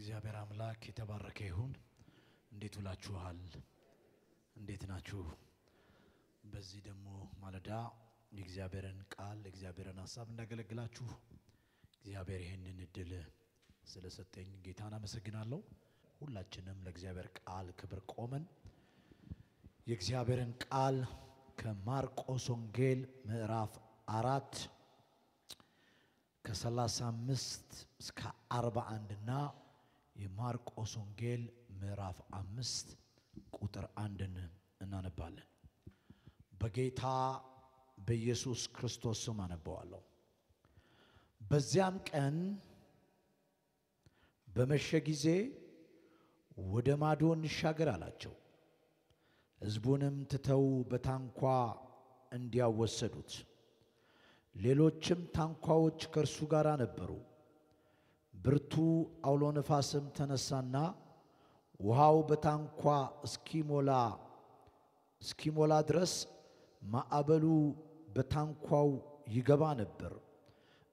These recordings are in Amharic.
እግዚአብሔር አምላክ የተባረከ ይሁን። እንዴት ውላችኋል? እንዴት ናችሁ? በዚህ ደግሞ ማለዳ የእግዚአብሔርን ቃል የእግዚአብሔርን ሐሳብ እንዳገለግላችሁ እግዚአብሔር ይሄንን እድል ስለሰጠኝ ጌታን አመሰግናለሁ። ሁላችንም ለእግዚአብሔር ቃል ክብር ቆመን የእግዚአብሔርን ቃል ከማርቆስ ወንጌል ምዕራፍ 4 ከ35 እስከ 41 እና የማርቆስ ወንጌል ምዕራፍ 5 ቁጥር 1 እናነባለን። በጌታ በኢየሱስ ክርስቶስ ስም አነባዋለሁ። በዚያም ቀን በመሸ ጊዜ ወደ ማዶ እንሻገር አላቸው። ሕዝቡንም ትተው በታንኳ እንዲያወሰዱት ሌሎችም ታንኳዎች ከእርሱ ጋር ነበሩ። ብርቱ አውሎ ነፋስም ተነሳና ውሃው በታንኳ እስኪሞላ ድረስ ማዕበሉ በታንኳው ይገባ ነበር።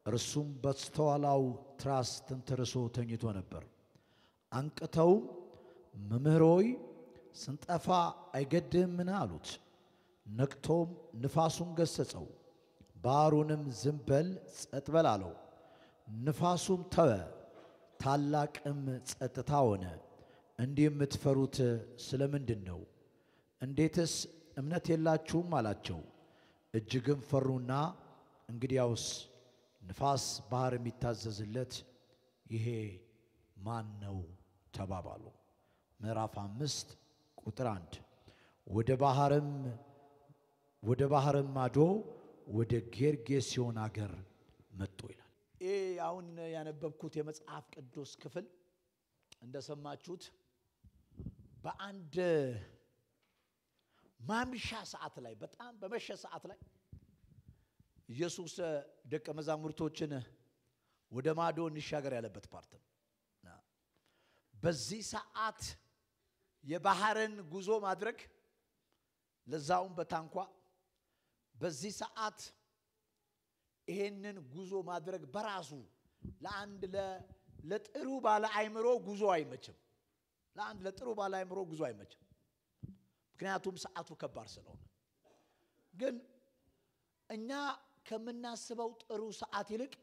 እርሱም በስተኋላው ትራስ ተንተርሶ ተኝቶ ነበር። አንቅተውም መምህር ሆይ ስንጠፋ አይገድህምን አሉት። ነቅቶም ንፋሱን ገሰጸው፣ ባህሩንም ዝም በል ጸጥ በል አለው። ንፋሱም ተወ፣ ታላቅም ጸጥታ ሆነ። እንዲህ የምትፈሩት ስለምንድን ነው? እንዴትስ እምነት የላችሁም አላቸው። እጅግም ፈሩና እንግዲያውስ ንፋስ ባህር የሚታዘዝለት ይሄ ማን ነው ተባባሉ። ምዕራፍ 5 ቁጥር 1 ወደ ባህርም ማዶ ወደ ጌርጌሴኖን አገር መጡ ይላል። አሁን ያነበብኩት የመጽሐፍ ቅዱስ ክፍል እንደሰማችሁት በአንድ ማምሻ ሰዓት ላይ በጣም በመሸ ሰዓት ላይ ኢየሱስ ደቀ መዛሙርቶችን ወደ ማዶ እንሻገር ያለበት ፓርት ነው። በዚህ ሰዓት የባህርን ጉዞ ማድረግ ለዛውም በታንኳ በዚህ ሰዓት ይሄንን ጉዞ ማድረግ በራሱ ለአንድ ለጥሩ ባለ አይምሮ ጉዞ አይመችም። ለአንድ ለጥሩ ባለ አይምሮ ጉዞ አይመችም። ምክንያቱም ሰዓቱ ከባድ ስለሆነ። ግን እኛ ከምናስበው ጥሩ ሰዓት ይልቅ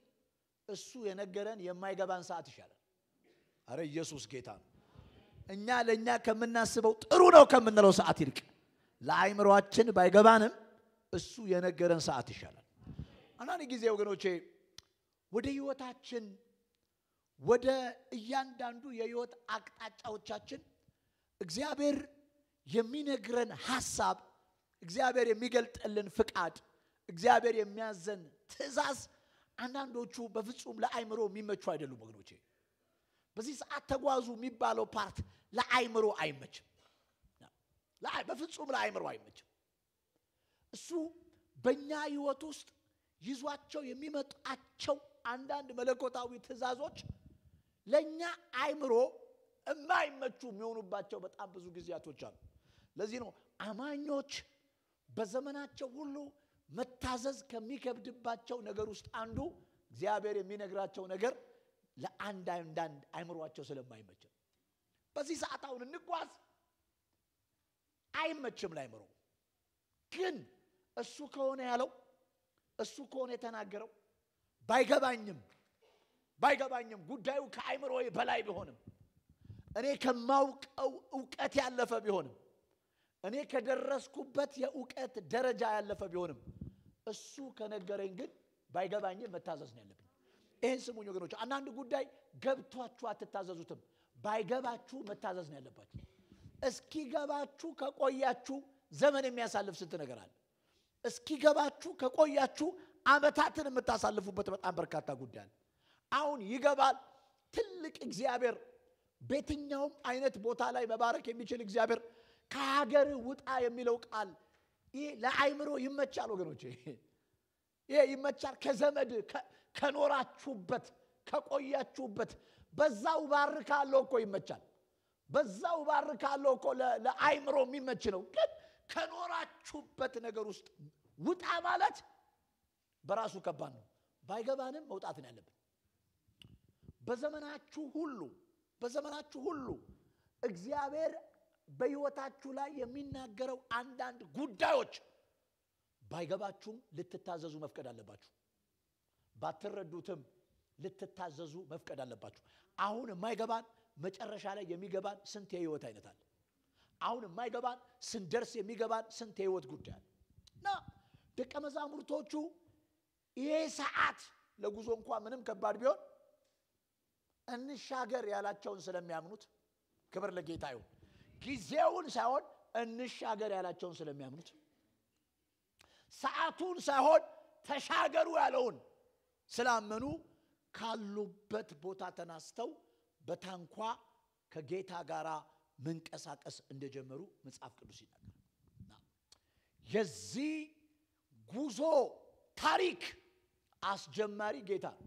እሱ የነገረን የማይገባን ሰዓት ይሻላል። አረ ኢየሱስ ጌታ ነው። እኛ ለኛ ከምናስበው ጥሩ ነው ከምንለው ሰዓት ይልቅ ለአይምሮአችን ባይገባንም እሱ የነገረን ሰዓት ይሻላል። አንዳንድ ጊዜ ወገኖቼ ወደ ህይወታችን ወደ እያንዳንዱ የህይወት አቅጣጫዎቻችን እግዚአብሔር የሚነግረን ሐሳብ፣ እግዚአብሔር የሚገልጥልን ፍቃድ፣ እግዚአብሔር የሚያዘን ትእዛዝ አንዳንዶቹ በፍጹም ለአይምሮ የሚመቹ አይደሉም ወገኖቼ። በዚህ ሰዓት ተጓዙ የሚባለው ፓርት ለአይምሮ አይመችም። በፍጹም ለአይምሮ አይመችም። እሱ በእኛ ህይወት ውስጥ ይዟቸው የሚመጣቸው አንዳንድ መለኮታዊ ትእዛዞች ለኛ አይምሮ የማይመቹ የሚሆኑባቸው በጣም ብዙ ጊዜያቶች አሉ። ለዚህ ነው አማኞች በዘመናቸው ሁሉ መታዘዝ ከሚከብድባቸው ነገር ውስጥ አንዱ እግዚአብሔር የሚነግራቸው ነገር ለአንዳንድ አይምሮአቸው ስለማይመች። በዚህ ሰዓት አሁን እንጓዝ አይመችም ለአይምሮ። ግን እሱ ከሆነ ያለው እሱ ከሆነ የተናገረው ባይገባኝም ጉዳዩ ከአይምሮዬ በላይ ቢሆንም እኔ ከማውቀው ዕውቀት ያለፈ ቢሆንም እኔ ከደረስኩበት የዕውቀት ደረጃ ያለፈ ቢሆንም እሱ ከነገረኝ ግን ባይገባኝም መታዘዝ ነው ያለብኝ። ይሄን ስሙኝ ወገኖች። አንዳንድ ጉዳይ ገብቷችሁ አትታዘዙትም፣ ባይገባችሁ መታዘዝ ነው ያለባችሁ። እስኪገባችሁ ከቆያችሁ ዘመን የሚያሳልፍ ስንት ነገር አለ። እስኪገባችሁ ከቆያችሁ አመታትን የምታሳልፉበት በጣም በርካታ ጉዳይ አለ። አሁን ይገባል። ትልቅ እግዚአብሔር በየትኛውም አይነት ቦታ ላይ መባረክ የሚችል እግዚአብሔር ከሀገር ውጣ የሚለው ቃል ይሄ ለአይምሮ ይመቻል ወገኖቼ። ይሄ ይመቻል። ከዘመድ ከኖራችሁበት ከቆያችሁበት በዛው ባርካለሁ እኮ ይመቻል። በዛው ባርካለሁ እኮ ለአይምሮ የሚመች ነው። ግን ከኖራችሁበት ነገር ውስጥ ውጣ ማለት በራሱ ከባድ ነው። ባይገባንም መውጣት ነው ያለብን። በዘመናችሁ ሁሉ በዘመናችሁ ሁሉ እግዚአብሔር በሕይወታችሁ ላይ የሚናገረው አንዳንድ ጉዳዮች ባይገባችሁም ልትታዘዙ መፍቀድ አለባችሁ። ባትረዱትም ልትታዘዙ መፍቀድ አለባችሁ። አሁን የማይገባን መጨረሻ ላይ የሚገባን ስንት የሕይወት አይነት አለ። አሁን የማይገባን ስንደርስ የሚገባን ስንት የሕይወት ጉዳይ አለ። እና ደቀ መዛሙርቶቹ ይሄ ሰዓት ለጉዞ እንኳን ምንም ከባድ ቢሆን እንሻገር ያላቸውን ስለሚያምኑት ክብር ለጌታ ይሁን። ጊዜውን ሳይሆን እንሻገር ያላቸውን ስለሚያምኑት ሰዓቱን ሳይሆን ተሻገሩ ያለውን ስላመኑ ካሉበት ቦታ ተነስተው በታንኳ ከጌታ ጋር መንቀሳቀስ እንደጀመሩ መጽሐፍ ቅዱስ ይናገራል። የዚህ ጉዞ ታሪክ አስጀማሪ ጌታ ነው።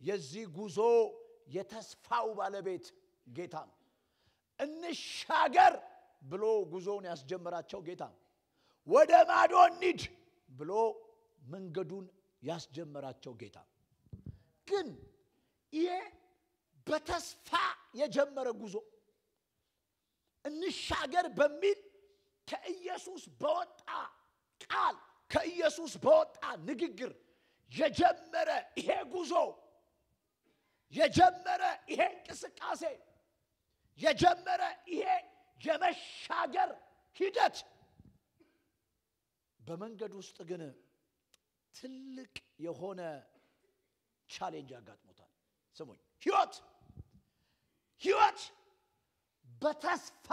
የዚህ ጉዞ የተስፋው ባለቤት ጌታ ነው። እንሻገር ብሎ ጉዞውን ያስጀመራቸው ጌታ ነው። ወደ ማዶ እንሂድ ብሎ መንገዱን ያስጀመራቸው ጌታ ነው። ግን ይሄ በተስፋ የጀመረ ጉዞ እንሻገር በሚል ከኢየሱስ በወጣ ቃል ከኢየሱስ በወጣ ንግግር የጀመረ ይሄ ጉዞ የጀመረ ይሄ እንቅስቃሴ የጀመረ ይሄ የመሻገር ሂደት በመንገድ ውስጥ ግን ትልቅ የሆነ ቻሌንጅ ያጋጥሞታል። ስሙኝ፣ ህይወት በተስፋ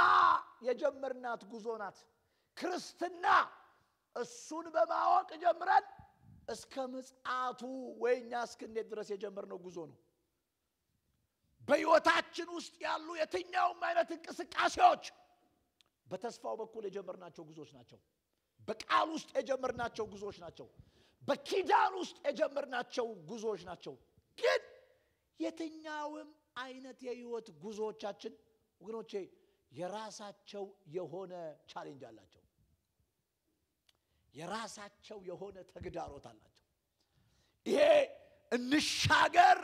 የጀመርናት ጉዞ ናት። ክርስትና እሱን በማወቅ ጀምረን እስከ ምጽአቱ ወይኛ እስክንሄድ ድረስ የጀመርነው ጉዞ ነው። በሕይወታችን ውስጥ ያሉ የትኛውም አይነት እንቅስቃሴዎች በተስፋው በኩል የጀመርናቸው ጉዞች ናቸው። በቃል ውስጥ የጀመርናቸው ጉዞች ናቸው። በኪዳን ውስጥ የጀመርናቸው ጉዞች ናቸው። ግን የትኛውም አይነት የሕይወት ጉዞዎቻችን ወገኖቼ የራሳቸው የሆነ ቻሌንጅ አላቸው። የራሳቸው የሆነ ተግዳሮት አላቸው። ይሄ እንሻገር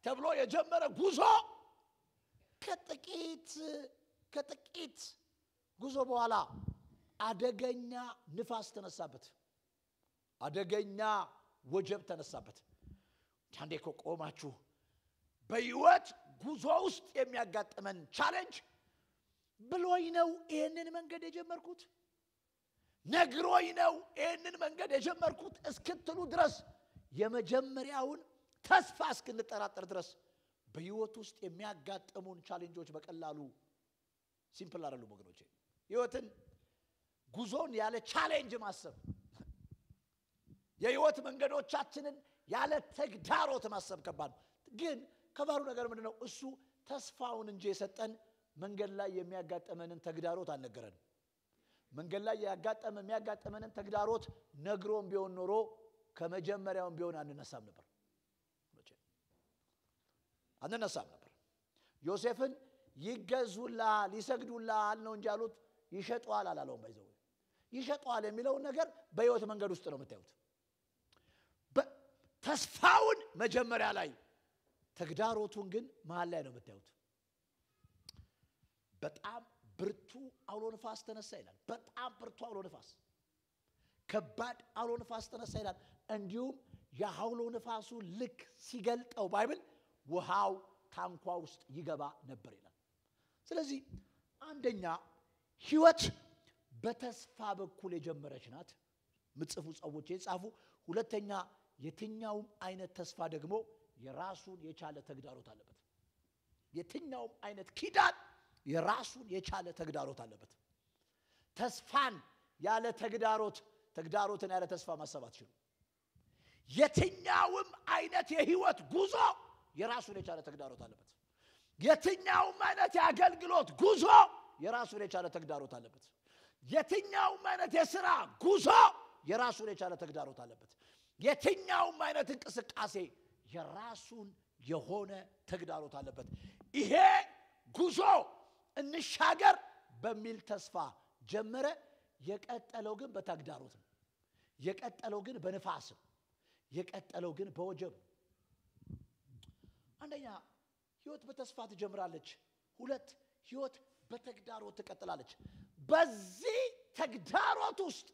ተብሎ የጀመረ ጉዞ ከጥቂት ጉዞ በኋላ አደገኛ ንፋስ ተነሳበት። አደገኛ ወጀብ ተነሳበት። አንዴ ቆማችሁ በሕይወት ጉዞ ውስጥ የሚያጋጥመን ቻሌንጅ ብሎኝ ነው ይሄንን መንገድ የጀመርኩት፣ ነግሮኝ ነው ይሄንን መንገድ የጀመርኩት እስክትሉ ድረስ የመጀመሪያውን ተስፋ እስክንጠራጠር ድረስ በሕይወት ውስጥ የሚያጋጥሙን ቻሌንጆች በቀላሉ ሲምፕል አይደሉም ወገኖቼ። ሕይወትን ጉዞን ያለ ቻሌንጅ ማሰብ፣ የሕይወት መንገዶቻችንን ያለ ተግዳሮት ማሰብ ከባድ ነው። ግን ከባዱ ነገር ምንድነው? እሱ ተስፋውን እንጂ የሰጠን መንገድ ላይ የሚያጋጥመንን ተግዳሮት አልነገረንም። መንገድ ላይ የሚያጋጥመንን ተግዳሮት ነግሮን ቢሆን ኖሮ ከመጀመሪያውም ቢሆን አንነሳም ነበር። ዮሴፍን ይገዙላል ይሰግዱላል ነው እንጂ ያሉት ይሸጧል አላለውም። ባይዘው ይሸጧል የሚለውን ነገር በሕይወት መንገድ ውስጥ ነው የምታዩት። ተስፋውን መጀመሪያ ላይ፣ ተግዳሮቱን ግን መሃል ላይ ነው የምታዩት። በጣም ብርቱ አውሎ ንፋስ ተነሳ ይላል። በጣም ብርቱ አውሎ ንፋስ፣ ከባድ አውሎ ንፋስ ተነሳ ይላል። እንዲሁም የአውሎ ንፋሱ ልክ ሲገልጠው ባይብል ውሃው ታንኳ ውስጥ ይገባ ነበር ይላል። ስለዚህ አንደኛ ሕይወት በተስፋ በኩል የጀመረች ናት። ምጽፉ ሰዎች የጻፉ። ሁለተኛ የትኛውም አይነት ተስፋ ደግሞ የራሱን የቻለ ተግዳሮት አለበት። የትኛውም አይነት ኪዳን የራሱን የቻለ ተግዳሮት አለበት። ተስፋን ያለ ተግዳሮትን ያለ ተስፋ ማሰብ አትችሉም። የትኛውም አይነት የሕይወት ጉዞ የራሱን የቻለ ተግዳሮት አለበት። የትኛውም አይነት የአገልግሎት ጉዞ የራሱን የቻለ ተግዳሮት አለበት። የትኛውም አይነት የሥራ ጉዞ የራሱን የቻለ ተግዳሮት አለበት። የትኛውም አይነት እንቅስቃሴ የራሱን የሆነ ተግዳሮት አለበት። ይሄ ጉዞ እንሻገር በሚል ተስፋ ጀመረ። የቀጠለው ግን በተግዳሮት ነው። የቀጠለው ግን በንፋስ ነው። የቀጠለው ግን በወጀብ። አንደኛ ህይወት በተስፋ ትጀምራለች። 2 ህይወት በተግዳሮት ትቀጥላለች። በዚህ ተግዳሮት ውስጥ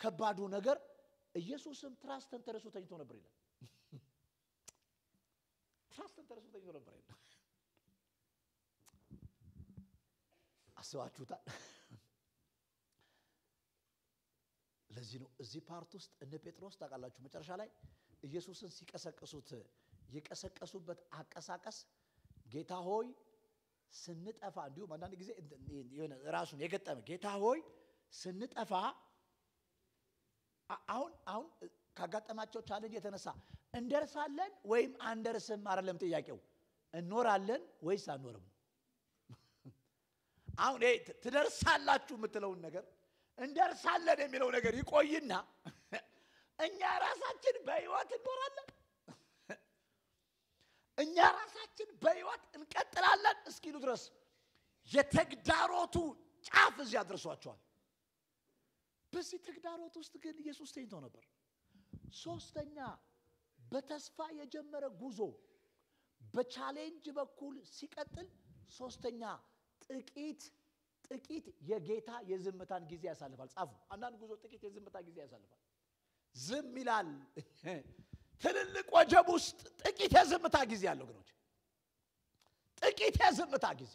ከባዱ ነገር ኢየሱስም ትራስ ተንተርሶ ተኝቶ ነበር ይላል። ትራስ ተንተርሶ ተኝቶ ነበር ይላል። አስባችሁታል? ለዚህ ነው እዚህ ፓርት ውስጥ እነ ጴጥሮስ ታውቃላችሁ መጨረሻ ላይ ኢየሱስን ሲቀሰቅሱት የቀሰቀሱበት አቀሳቀስ ጌታ ሆይ ስንጠፋ እንዲሁም አንዳንድ ጊዜ የሆነ ራሱን የገጠመ ጌታ ሆይ ስንጠፋ አሁን ካጋጠማቸው ቻሌንጅ የተነሳ እንደርሳለን ወይም አንደርስም አይደለም ጥያቄው እንኖራለን ወይስ አንኖርም። አሁን ትደርሳላችሁ የምትለው ነገር እንደርሳለን የሚለው ነገር ይቆይና እኛ ራሳችን በህይወት እንኖራለን እኛ ራሳችን በህይወት እንቀጥላለን እስኪሉ ድረስ የተግዳሮቱ ጫፍ እዚያ ደርሷቸዋል። በዚህ ተግዳሮት ውስጥ ግን ኢየሱስ ተኝቶ ነበር። ሶስተኛ በተስፋ የጀመረ ጉዞ በቻሌንጅ በኩል ሲቀጥል ሶስተኛ ጥቂት የጌታ የዝምታን ጊዜ ያሳልፋል። ጻፉ። አንዳንድ ጉዞ ጥቂት የዝምታ ጊዜ ያሳልፋል። ዝም ይላል። ትልልቅ ወጀብ ውስጥ ጥቂት የዝምታ ጊዜ ያለው ግኖች ጥቂት የዝምታ ጊዜ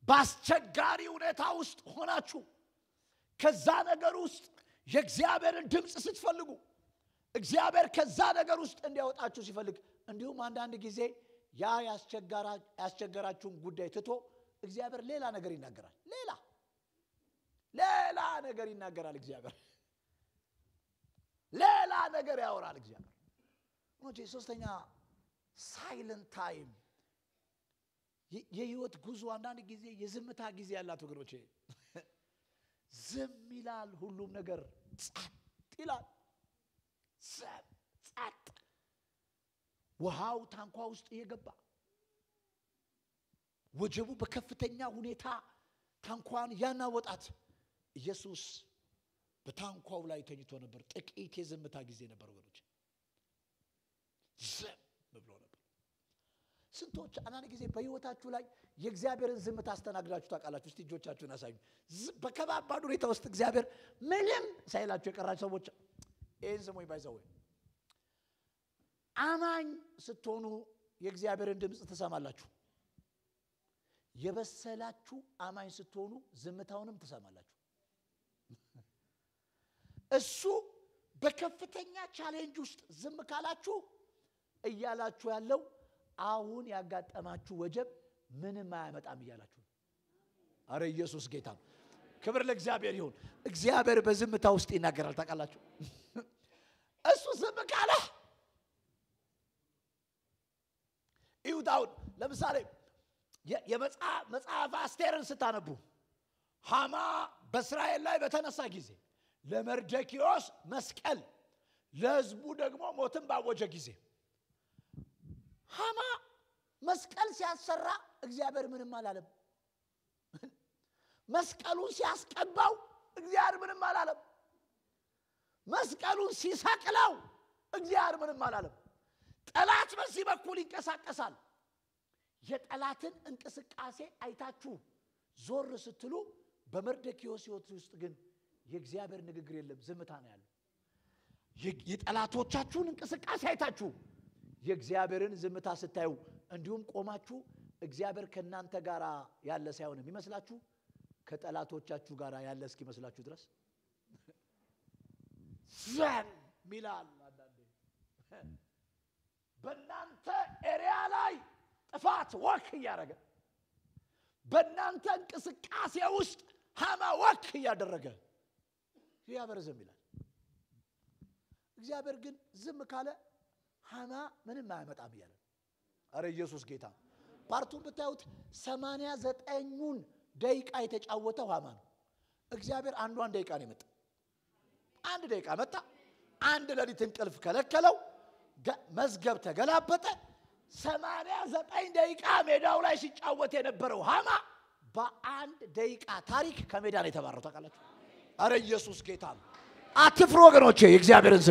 ባስቸጋሪ ሁኔታ ውስጥ ሆናችሁ ከዛ ነገር ውስጥ የእግዚአብሔርን ድምጽ ስትፈልጉ እግዚአብሔር ከዛ ነገር ውስጥ እንዲያወጣችሁ ሲፈልግ እንዲሁም አንዳንድ ጊዜ ያ ያስቸገራችሁን ጉዳይ ትቶ እግዚአብሔር ሌላ ነገር ይናገራል። ሌላ ነገር ይናገራል እግዚአብሔር ሌላ ነገር ያወራል እግዚአብሔር። ወንጀ ሶስተኛ ሳይለንት ታይም የህይወት ጉዞ አንዳንድ ጊዜ የዝምታ ጊዜ ያላት ወገኖቼ ዝም ይላል። ሁሉም ነገር ጸጥ ይላል። ጸጥ ውሃው ታንኳ ውስጥ እየገባ ወጀቡ በከፍተኛ ሁኔታ ታንኳን ያናወጣት ኢየሱስ በታንኳው ላይ ተኝቶ ነበር። ጥቂት የዝምታ ጊዜ ነበር ወገኖች። ዝም ብሎ ነበር። ስንቶች አንዳንድ ጊዜ በህይወታችሁ ላይ የእግዚአብሔርን ዝምታ አስተናግዳችሁ ታውቃላችሁ? እስቲ እጆቻችሁን አሳዩ። በከባድ ሁኔታ ውስጥ እግዚአብሔር ምንም ሳይላችሁ የቀራችሁ ሰዎች ይህን ስሙኝ። ባይዘው አማኝ ስትሆኑ የእግዚአብሔርን ድምጽ ትሰማላችሁ። የበሰላችሁ አማኝ ስትሆኑ ዝምታውንም ትሰማላችሁ። እሱ በከፍተኛ ቻሌንጅ ውስጥ ዝም ካላችሁ እያላችሁ ያለው አሁን ያጋጠማችሁ ወጀብ ምንም አያመጣም እያላችሁ። አረ ኢየሱስ ጌታ ነው። ክብር ለእግዚአብሔር ይሁን። እግዚአብሔር በዝምታ ውስጥ ይናገራል ታውቃላችሁ። እሱ ዝም ካለ ይሁዳውን ለምሳሌ የመጽሐፍ አስቴርን ስታነቡ ሃማ በእስራኤል ላይ በተነሳ ጊዜ ለመርደኪዮስ መስቀል ለህዝቡ ደግሞ ሞትን ባወጀ ጊዜ ሃማ መስቀል ሲያሰራ እግዚአብሔር ምንም አላለም። መስቀሉን ሲያስቀባው እግዚአብሔር ምንም አላለም። መስቀሉን ሲሰቅለው እግዚአብሔር ምንም አላለም። ጠላት በዚህ በኩል ይንቀሳቀሳል። የጠላትን እንቅስቃሴ አይታችሁ ዞር ስትሉ በመርደኪዮስ ህይወት ውስጥ ግን የእግዚአብሔር ንግግር የለም፣ ዝምታ ነው ያለው። የጠላቶቻችሁን እንቅስቃሴ አይታችሁ የእግዚአብሔርን ዝምታ ስታዩ እንዲሁም ቆማችሁ እግዚአብሔር ከናንተ ጋር ያለ ሳይሆን የሚመስላችሁ ከጠላቶቻችሁ ጋር ያለ እስኪመስላችሁ ድረስ ዘን ሚላል አንዳንዴ በእናንተ ኤሪያ ላይ ጥፋት ወክ እያደረገ በእናንተ እንቅስቃሴ ውስጥ ሃማ ወክ እያደረገ እግዚአብሔር ዝም ይላል። እግዚአብሔር ግን ዝም ካለ ሃማ ምንም አያመጣም ይላል። አረ ኢየሱስ ጌታ። ፓርቱን ብታዩት 89ን ደቂቃ የተጫወተው ሃማ ነው። እግዚአብሔር አንዷን ደቂቃ ነው የመጣ። አንድ ደቂቃ መጣ። አንድ ሌሊት እንቅልፍ ከለከለው። መዝገብ ተገላበጠ። 89 ደቂቃ ሜዳው ላይ ሲጫወት የነበረው ሃማ በአንድ ደቂቃ ታሪክ ከሜዳ ላይ ተባረረ። ታውቃላችሁ? አረ ኢየሱስ ጌታ ነው። አትፍሩ ወገኖቼ። የእግዚአብሔርን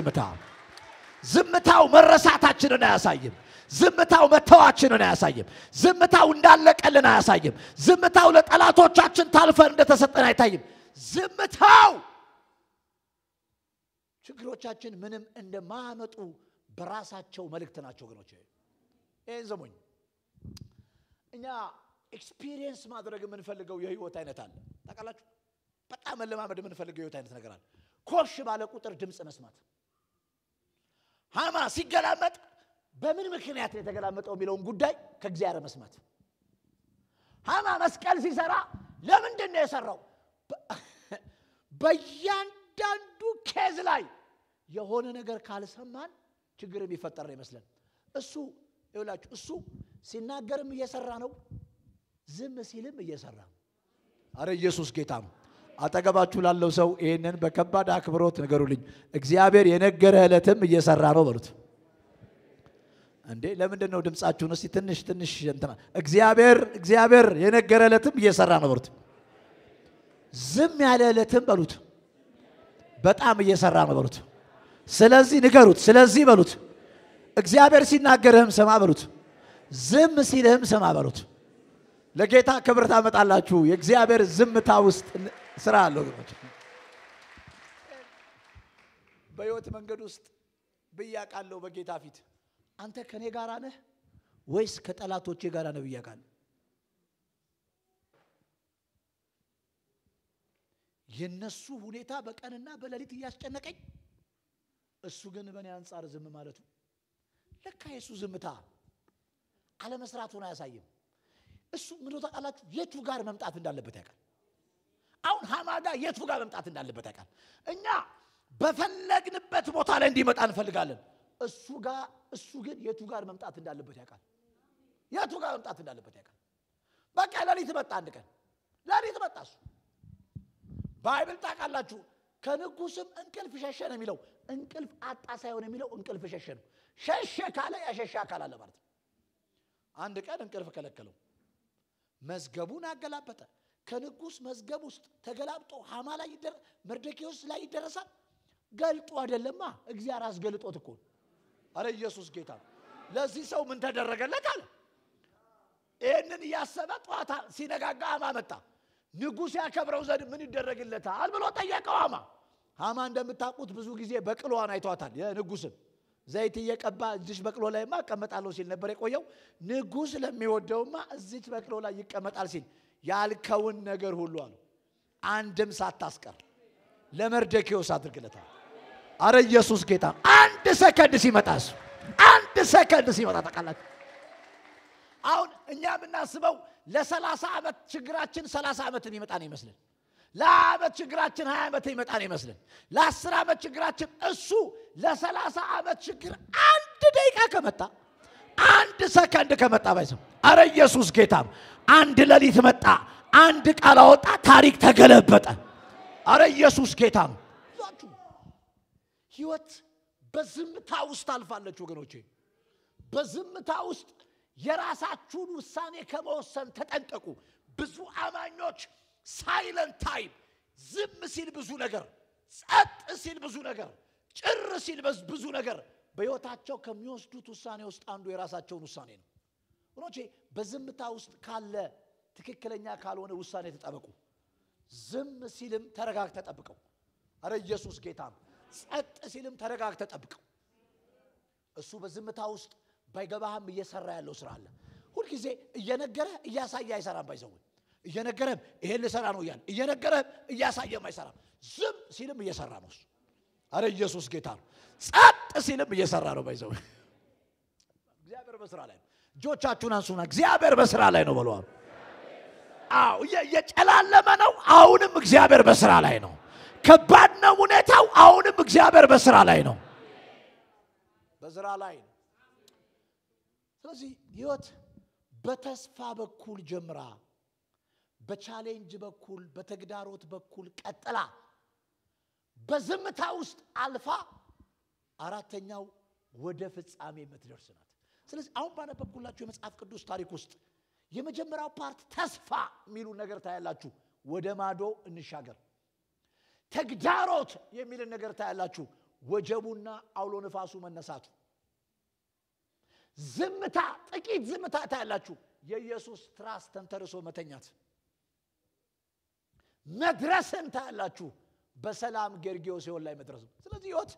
ዝምታው መረሳታችንን አያሳይም። ዝምታው መተዋችንን አያሳይም። ዝምታው እንዳለቀልን አያሳይም። ዝምታው ለጠላቶቻችን ታልፈን እንደተሰጠን አይታይም። ዝምታው ችግሮቻችን ምንም እንደማያመጡ በራሳቸው መልእክት ናቸው ወገኖቼ። ይሄን ዘመን እኛ ኤክስፒሪየንስ ማድረግ የምንፈልገው የህይወት አይነት አለ። ታውቃላችሁ? በጣም መለማመድ የምንፈልገው የህይወት አይነት ነገር አለ። ኮሽ ባለ ቁጥር ድምጽ መስማት። ሃማ ሲገላመጥ በምን ምክንያት የተገላመጠው የሚለውን ጉዳይ ከእግዚአብሔር መስማት። ሃማ መስቀል ሲሰራ ለምንድን ነው የሰራው? በእያንዳንዱ ኬዝ ላይ የሆነ ነገር ካልሰማን ችግር የሚፈጠር ይመስላል። እሱ ይውላችሁ እሱ ሲናገርም እየሰራ ነው፣ ዝም ሲልም እየሰራ ነው። አረ ኢየሱስ ጌታ ነው። አጠገባችሁ ላለው ሰው ይሄንን በከባድ አክብሮት ንገሩልኝ። እግዚአብሔር የነገረህ ዕለትም እየሰራ ነው በሉት። እንዴ ለምንድን ነው ድምጻችሁን እስቲ ትንሽ እንትና እግዚአብሔር የነገረህ ዕለትም እየሰራ ነው በሉት። ዝም ያለ ዕለትም በሉት በጣም እየሰራ ነው በሉት። ስለዚህ ንገሩት። ስለዚህ በሉት እግዚአብሔር ሲናገርህም ሰማ በሉት። ዝም ሲልህም ሰማ በሉት። ለጌታ ክብር ታመጣላችሁ። የእግዚአብሔር ዝምታ ውስጥ ስራ አለው ወገኖች። በህይወት መንገድ ውስጥ ብያቃለው በጌታ ፊት አንተ ከኔ ጋር ነህ ወይስ ከጠላቶቼ ጋር ነህ ብያቃለሁ። የነሱ ሁኔታ በቀንና በሌሊት ያስጨነቀኝ እሱ ግን በእኔ አንፃር ዝም ማለቱ ለካ የሱ ዝምታ አለመስራቱን አያሳይም። እሱ ምን ተቃላችሁ የቱ ጋር መምጣት እንዳለበት ያውቃል። አሁን ሃማጋ የቱ ጋር መምጣት እንዳለበት ያውቃል። እኛ በፈለግንበት ቦታ ላይ እንዲመጣ እንፈልጋለን። እሱ ግን የቱ ጋር መምጣት እንዳለበት ያውቃል። የቱ ጋር መምጣት እንዳለበት ያውቃል። በቃ ለሊት መጣ። አንድ ቀን ለሊት መጣ። እሱ ባይብል ታውቃላችሁ ከንጉስም እንቅልፍ ሸሸ ነው የሚለው። እንቅልፍ አጣ ሳይሆን የሚለው እንቅልፍ ሸሸ ነው። ሸሸ ካለ ያሸሻ ካለ አለ ማለት ነው። አንድ ቀን እንቅልፍ ከለከለው። መዝገቡን አገላበጠ። ከንጉስ መዝገብ ውስጥ ተገላብጦ ሃማ ላይ መርዶክዮስ ላይ ይደረሳል። ገልጦ አይደለማ እግዚአብሔር አስገልጦት እኮ። አረ ኢየሱስ ጌታ። ለዚህ ሰው ምን ተደረገለት አለ። ይሄንን ያሰበ ጧታ ሲነጋጋ ሃማ መጣ። ንጉስ ያከብረው ዘንድ ምን ይደረግለታል ብሎ ጠየቀው ሃማ። ሃማ እንደምታውቁት ብዙ ጊዜ በቅሎዋን አይቷታል። የንጉስን ዘይት እየቀባ እዚች በቅሎ ላይማ ቀመጣለሁ ሲል ነበር የቆየው። ንጉስ ለሚወደውማ እዚች በቅሎ ላይ ይቀመጣል ሲል ያልከውን ነገር ሁሉ አለ አንድም ሳታስቀር ለመርዶክዮስ አድርግለታል። አረ ኢየሱስ ጌታ። አንድ ሰከንድ ሲመጣ ተቃላችሁ። አሁን እኛ ብናስበው ለ30 ዓመት ችግራችን 30 ዓመት የሚመጣ ነው ይመስልን። ለዓመት ችግራችን 20 ዓመት የሚመጣ ነው ይመስልን። ለ10 ዓመት ችግራችን እሱ ለ30 ዓመት ችግር አንድ ደቂቃ ከመጣ አንድ ሰከንድ ከመጣ ባይሰው አረ ኢየሱስ ጌታ። አንድ ሌሊት መጣ፣ አንድ ቃል አወጣ፣ ታሪክ ተገለበጠ። አረ ኢየሱስ ጌታ ነው። ህይወት በዝምታ ውስጥ አልፋለች ወገኖቼ። በዝምታ ውስጥ የራሳችሁን ውሳኔ ከመወሰን ተጠንቀቁ። ብዙ አማኞች ሳይለንት ታይም ዝም ሲል ብዙ ነገር፣ ጸጥ ሲል ብዙ ነገር፣ ጭር ሲል ብዙ ነገር በህይወታቸው ከሚወስዱት ውሳኔ ውስጥ አንዱ የራሳቸውን ውሳኔ ነው። ወገኖቼ በዝምታ ውስጥ ካለ ትክክለኛ ካልሆነ ውሳኔ ተጠብቁ። ዝም ሲልም ተረጋግተ ተጠብቀው። አረ ኢየሱስ ጌታ ነው። ጸጥ ሲልም ተረጋግተ ተጠብቀው። እሱ በዝምታ ውስጥ ባይገባህም እየሰራ ያለው ስራ አለ። ሁሉ ጊዜ እየነገረ እያሳየ አይሰራም። ባይዘው እየነገረ ይሄን ልሰራ ነው ይላል። እየነገረ እያሳየም አይሰራም። ዝም ሲልም እየሰራ ነው እሱ። አረ ኢየሱስ ጌታ ነው። ጸጥ ሲልም እየሰራ ነው። ባይዘው እግዚአብሔር በስራ ላይ ነው። እጆቻችሁን አንሱና እግዚአብሔር በስራ ላይ ነው በሉ። አዎ እየጨላለመ ነው፣ አሁንም እግዚአብሔር በስራ ላይ ነው። ከባድ ነው ሁኔታው፣ አሁንም እግዚአብሔር በስራ ላይ ነው። በስራ ላይ ነው። ስለዚህ ህይወት በተስፋ በኩል ጀምራ በቻሌንጅ በኩል በተግዳሮት በኩል ቀጥላ በዝምታ ውስጥ አልፋ አራተኛው ወደ ፍጻሜ የምትደርስ ናት። ስለዚህ አሁን ባነበብኩላችሁ የመጽሐፍ ቅዱስ ታሪክ ውስጥ የመጀመሪያው ፓርት ተስፋ የሚሉ ነገር ታያላችሁ። ወደ ማዶ እንሻገር። ተግዳሮት የሚል ነገር ታያላችሁ። ወጀቡና አውሎ ነፋሱ መነሳቱ። ዝምታ ጥቂት ዝምታ ታያላችሁ የኢየሱስ ትራስ ተንተርሶ መተኛት መድረስን ታያላችሁ በሰላም ጌርጌዎስ ላይ መድረስ ስለዚህ ህይወት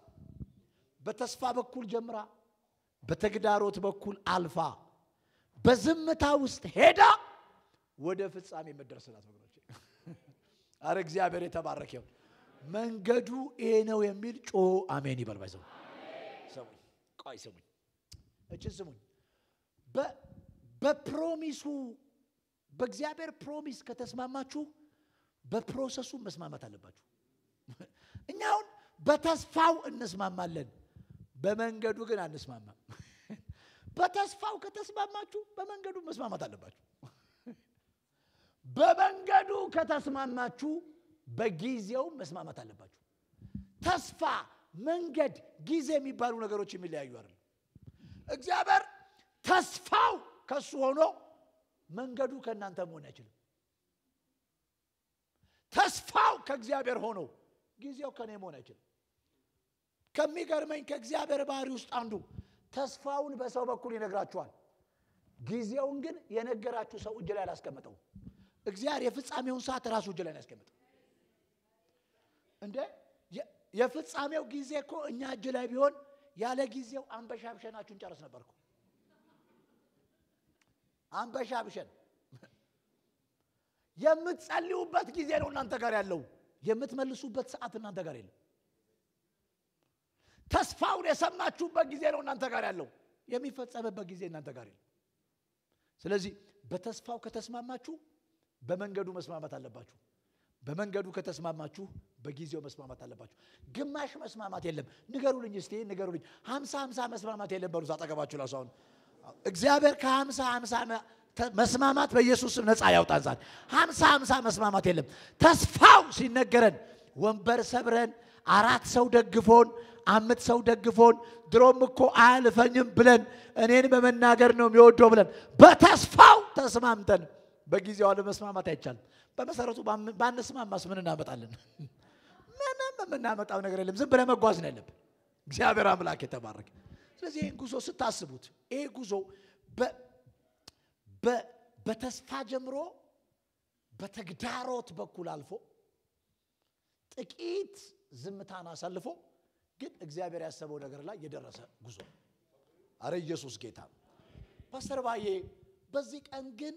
በተስፋ በኩል ጀምራ በተግዳሮት በኩል አልፋ በዝምታ ውስጥ ሄዳ ወደ ፍጻሜ መድረስናት ወገኖቼ አረ እግዚአብሔር የተባረከ ይሁን መንገዱ ይሄ ነው የሚል ጮ አሜን ይበል ባይዘው ሰሙኝ ቆይ ሰሙኝ እቺ ሰሙኝ በፕሮሚሱ በእግዚአብሔር ፕሮሚስ ከተስማማችሁ በፕሮሰሱ መስማማት አለባችሁ እኛው በተስፋው እንስማማለን በመንገዱ ግን አንስማማም በተስፋው ከተስማማችሁ በመንገዱ መስማማት አለባችሁ በመንገዱ ከተስማማችሁ በጊዜው መስማማት አለባችሁ ተስፋ መንገድ ጊዜ የሚባሉ ነገሮች የሚለያዩ አይደል እግዚአብሔር ተስፋው ከሱ ሆኖ መንገዱ ከናንተ መሆን አይችልም ተስፋው ከእግዚአብሔር ሆኖ ጊዜው ከኔ መሆን አይችልም ከሚገርመኝ ከእግዚአብሔር ባህሪ ውስጥ አንዱ ተስፋውን በሰው በኩል ይነግራችኋል ጊዜውን ግን የነገራችሁ ሰው እጅ ላይ አላስቀመጠው እግዚአብሔር የፍጻሜውን ሰዓት ራሱ እጅ ላይ ያስቀመጠው እንዴ የፍጻሜው ጊዜ እኮ እኛ እጅ ላይ ቢሆን ያለ ጊዜው አንበሻብሸናችሁን ጨርስ ነበርኩ አንበሻብሸን የምትጸልዩበት ጊዜ ነው እናንተ ጋር ያለው የምትመልሱበት ሰዓት እናንተ ጋር የለም ተስፋውን የሰማችሁበት ጊዜ ነው እናንተ ጋር ያለው የሚፈጸምበት ጊዜ እናንተ ጋር የለም ስለዚህ በተስፋው ከተስማማችሁ በመንገዱ መስማማት አለባችሁ በመንገዱ ከተስማማችሁ በጊዜው መስማማት አለባችሁ ግማሽ መስማማት የለም ንገሩልኝ እስቲ ንገሩልኝ 50 መስማማት የለም በሩዛ አጠገባችሁ ላሳውን እግዚአብሔር ከ50 መስማማት በኢየሱስ ስም ነፃ ያውጣን ዛት 50 መስማማት የለም ተስፋው ሲነገረን ወንበር ሰብረን 4 ሰው ደግፎን 5 ሰው ደግፎን ድሮም እኮ አልፈኝም ብለን እኔን በመናገር ነው የሚወደው ብለን በተስፋው ተስማምተን በጊዜው አለ መስማማት አይቻልም በመሰረቱ ባንስማማስ ምን እናመጣለን ምንም እናመጣው ነገር የለም ዝም ብለ መጓዝ ነው ያለብን እግዚአብሔር አምላክ የተባረከ ስለዚህ ይሄን ጉዞ ስታስቡት ይሄ ጉዞ በተስፋ ጀምሮ በተግዳሮት በኩል አልፎ ጥቂት ዝምታን አሳልፎ ግን እግዚአብሔር ያሰበው ነገር ላይ የደረሰ ጉዞ አረ ኢየሱስ ጌታ ፓስተር ባዬ በዚህ ቀን ግን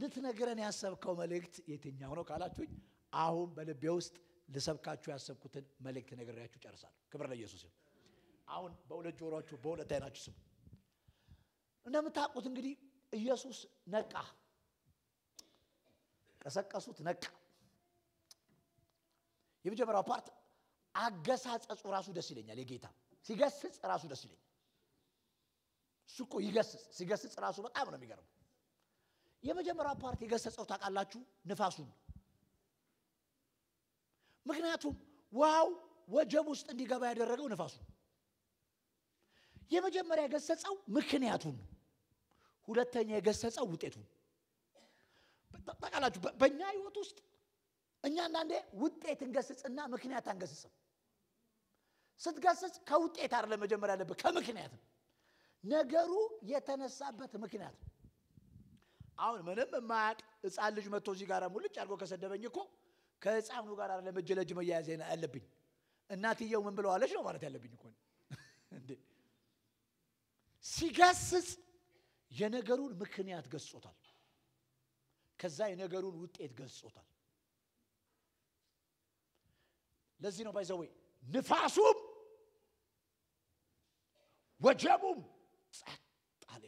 ልትነግረን ያሰብከው መልእክት የትኛው ነው ካላችሁኝ አሁን በልቤ ውስጥ ልሰብካችሁ ያሰብኩትን መልእክት ነግሬያችሁ ጨርሳለሁ ክብር ለኢየሱስ ይሁን አሁን በሁለት ጆሮአችሁ በሁለት አይናችሁ ስሙ እንደምታውቁት እንግዲህ ኢየሱስ ነቃ ቀሰቀሱት ነቃ የመጀመሪያው ፓርት አገሳጸጹ ራሱ ደስ ይለኛል የጌታ ሲገስጽ ራሱ ደስ ይለኛል ሱቆ ይገስጽ ሲገስጽ ራሱ በጣም ነው የሚገርመው የመጀመሪያው ፓርት የገሰጸው ታውቃላችሁ ንፋሱን ምክንያቱም ዋው ወጀብ ውስጥ እንዲገባ ያደረገው ንፋሱ የመጀመሪያ የገሰጸው ምክንያቱን ሁለተኛ የገሰጸው ውጤቱን ታውቃላችሁ በእኛ ህይወት ውስጥ እኛ አንዳንዴ ውጤት እንገስጽና ምክንያት አንገስጽም ስትገስጽ ከውጤት አይደለም መጀመሪያ ያለበት ከምክንያት ነገሩ የተነሳበት ምክንያት አሁን ምንም ማያቅ ሕፃን ልጅ መጥቶ እዚህ ጋር ሙልጭ አድርጎ ከሰደበኝ እኮ ከሕፃኑ ጋር አይደለም እጅ ለእጅ መያያዝ ያለብኝ እናትየው ምን ብለዋለች ነው ማለት ያለብኝ እኮ እንዴ ሲገስጽ የነገሩን ምክንያት ገጽጾታል ከዛ የነገሩን ውጤት ገጽጾታል ለዚህ ነው ባይዘው ንፋሱም ወጀቡም ጸጥ አለ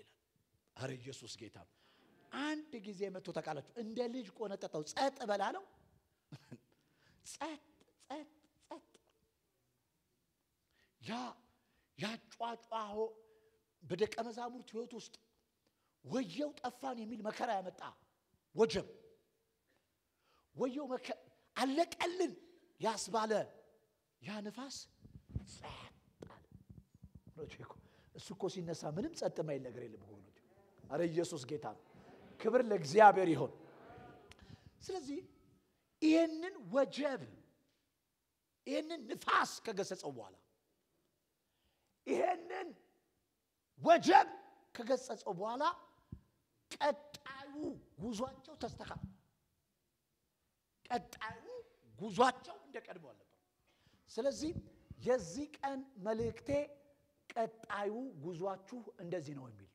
አረ ኢየሱስ ጌታ አንድ ጊዜ መጥቶ ተቃላችሁ እንደ ልጅ ቆነጠጠው ጸጥ በላለው ጸጥ ያ ጫጫው በደቀ መዛሙርት ህይወት ውስጥ ወየው ጠፋን የሚል መከራ ያመጣ ወጀብ ወየው አለቀልን ያስባለ ያ ንፋስ ጸጥ እሱ እኮ ሲነሳ ምንም ጸጥ ማይል ነገር የለም ወገኖች አረ ኢየሱስ ጌታ ክብር ለእግዚአብሔር ይሁን ስለዚህ ይሄንን ወጀብ ይሄንን ንፋስ ከገሰጸው በኋላ ይሄንን ወጀብ ከገሰጸው በኋላ ቀጣዩ ጉዟቸው ተስተካከለ። ቀጣዩ ጉዟቸው እንደቀድሞ አልነበር። ስለዚህ የዚህ ቀን መልእክቴ ቀጣዩ ጉዟችሁ እንደዚህ ነው የሚል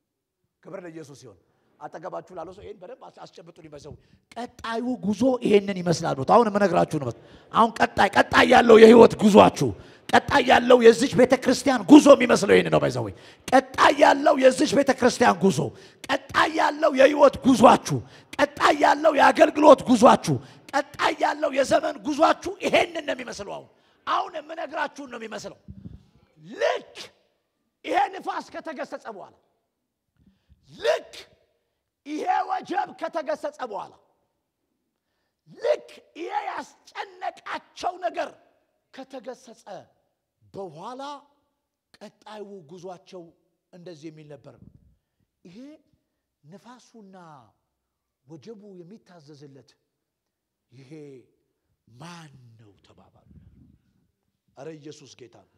ክብር ለኢየሱስ ይሁን። አጠገባችሁ ላለው ሰው ይሄን በደንብ አስጨብጡኝ በሰው ቀጣዩ ጉዞ ይሄንን ይመስላል ነው። አሁን መነግራችሁ ነው። አሁን ቀጣይ ያለው የህይወት ጉዟችሁ ቀጣይ ያለው የዚህ ቤተክርስቲያን ጉዞ የሚመስለው ይሄን ነው ባይዘው። ቀጣይ ያለው የዚህ ቤተክርስቲያን ጉዞ ቀጣይ ያለው የህይወት ጉዟችሁ ቀጣይ ያለው የአገልግሎት ጉዟችሁ ቀጣይ ያለው የዘመን ጉዟችሁ ይሄንን ነው የሚመስለው። አሁን መነግራችሁ ነው የሚመስለው። ልክ ይሄ ንፋስ ከተገሰጸ በኋላ ልክ ይሄ ወጀብ ከተገሰጸ በኋላ ልክ ይሄ ያስጨነቃቸው ነገር ከተገሰጸ በኋላ ቀጣዩ ጉዟቸው እንደዚህ የሚል ነበር። ይሄ ንፋሱና ወጀቡ የሚታዘዝለት ይሄ ማን ነው ተባባሉ። አረ ኢየሱስ ጌታ ነው።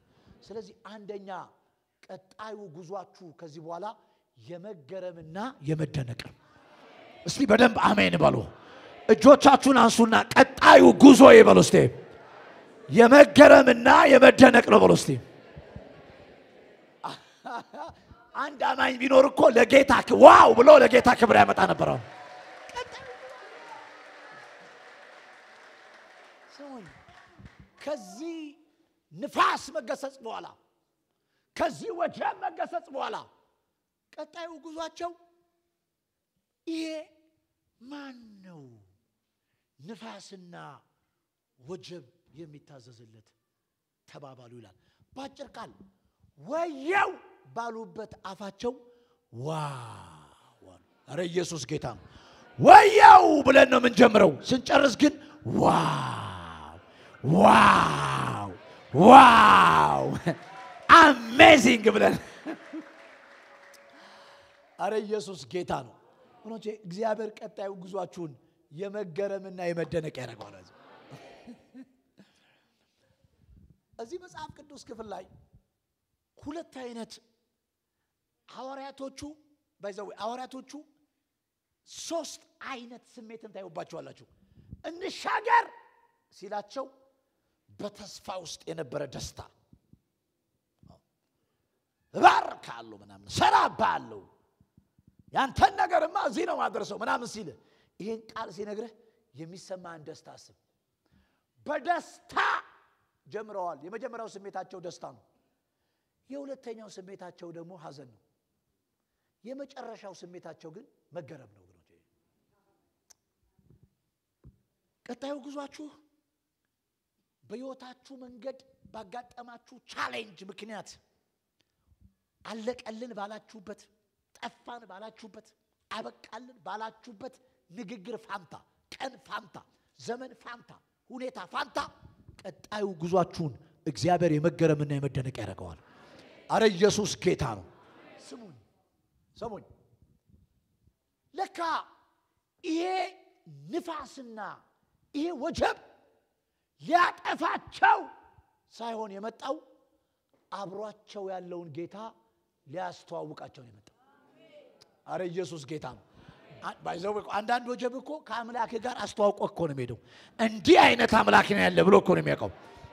ስለዚህ አንደኛ ቀጣዩ ጉዟችሁ ከዚህ በኋላ የመገረምና የመደነቅ ነው። እስቲ በደንብ አሜን በሉ። እጆቻችሁን አንሱና ቀጣዩ ጉዞ ይበሉ እስቲ። የመገረምና የመደነቅ ነው በሉ እስቲ። አንድ አማኝ ቢኖር እኮ ለጌታ ዋው ብሎ ለጌታ ክብር ያመጣ ነበር። ከዚህ ንፋስ መገሰጽ በኋላ ከዚህ ወጀብ መገሰጽ በኋላ ቀጣዩ ጉዟቸው ይሄ ማን ነው ንፋስና ወጀብ የሚታዘዝለት ተባባሉ ይላል። ባጭር ቃል ወየው ባሉበት አፋቸው ዋው። አረ ኢየሱስ ጌታ ነው። ወየው ብለን ነው ምን ጀምረው ስንጨርስ ግን ዋው ዋው ዋው አሜዚንግ ብለን አረ ኢየሱስ ጌታ ነው። ወንጀ እግዚአብሔር ቀጣዩ ጉዟችሁን የመገረምና የመደነቅ ያደርጋል። እዚህ መጽሐፍ ቅዱስ ክፍል ላይ ሁለት አይነት ሐዋርያቶቹ ሐዋርያቶቹ ሶስት አይነት ስሜትን ታዩባቸዋላችሁ። እንሻገር ሲላቸው በተስፋ ውስጥ የነበረ ደስታ ባርካለሁ ምናምን ሰራባለሁ ያንተን ነገርማ እዚህ ነው ማድረሰው ምናምን ሲል ይሄን ቃል ሲነግርህ የሚሰማን ደስታ አስብ። በደስታ ጀምረዋል። የመጀመሪያው ስሜታቸው ደስታ ነው። የሁለተኛው ስሜታቸው ደግሞ ሐዘን ነው። የመጨረሻው ስሜታቸው ግን መገረም ነው። ቀጣዩ ጉዟችሁ በሕይወታችሁ መንገድ ባጋጠማችሁ ቻሌንጅ ምክንያት አለቀልን ባላችሁበት ጠፋን ባላችሁበት አበቃልን ባላችሁበት ንግግር ፋንታ ቀን ፋንታ ዘመን ፋንታ ሁኔታ ፋንታ ቀጣዩ ጉዟችሁን እግዚአብሔር የመገረምና የመደነቅ ያደርገዋል። አረ ኢየሱስ ጌታ ነው። ስሙኝ ለካ ይሄ ንፋስና ይሄ ወጀብ ሊያጠፋቸው ሳይሆን የመጣው አብሯቸው ያለውን ጌታ ሊያስተዋውቃቸው ነው የመጣው። አረ ኢየሱስ ጌታ ነው። ባይዘው አንዳንድ ወጀብ እኮ ከአምላክ ጋር አስተዋውቆ እኮ ነው የሚሄደው። እንዲህ አይነት አምላክ ነው ያለ ብሎ እኮ ነው የሚያውቀው።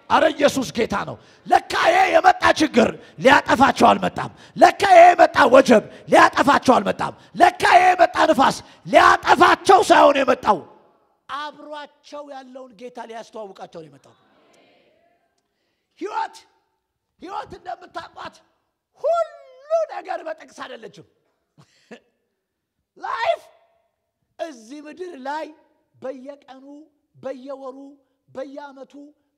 አረ ኢየሱስ ጌታ ነው። ለካ ይሄ የመጣ ችግር ሊያጠፋቸው አልመጣም። ለካ ይሄ የመጣ ወጀብ ሊያጠፋቸው አልመጣም። ለካ ይሄ የመጣ ንፋስ ሊያጠፋቸው ሳይሆን የመጣው አብሯቸው ያለውን ጌታ ሊያስተዋውቃቸው ነው የመጣው። ህይወት እንደምታውቋት ሁሉ ነገር በጥቅስ አይደለችም። ላይፍ እዚህ ምድር ላይ በየቀኑ በየወሩ በየአመቱ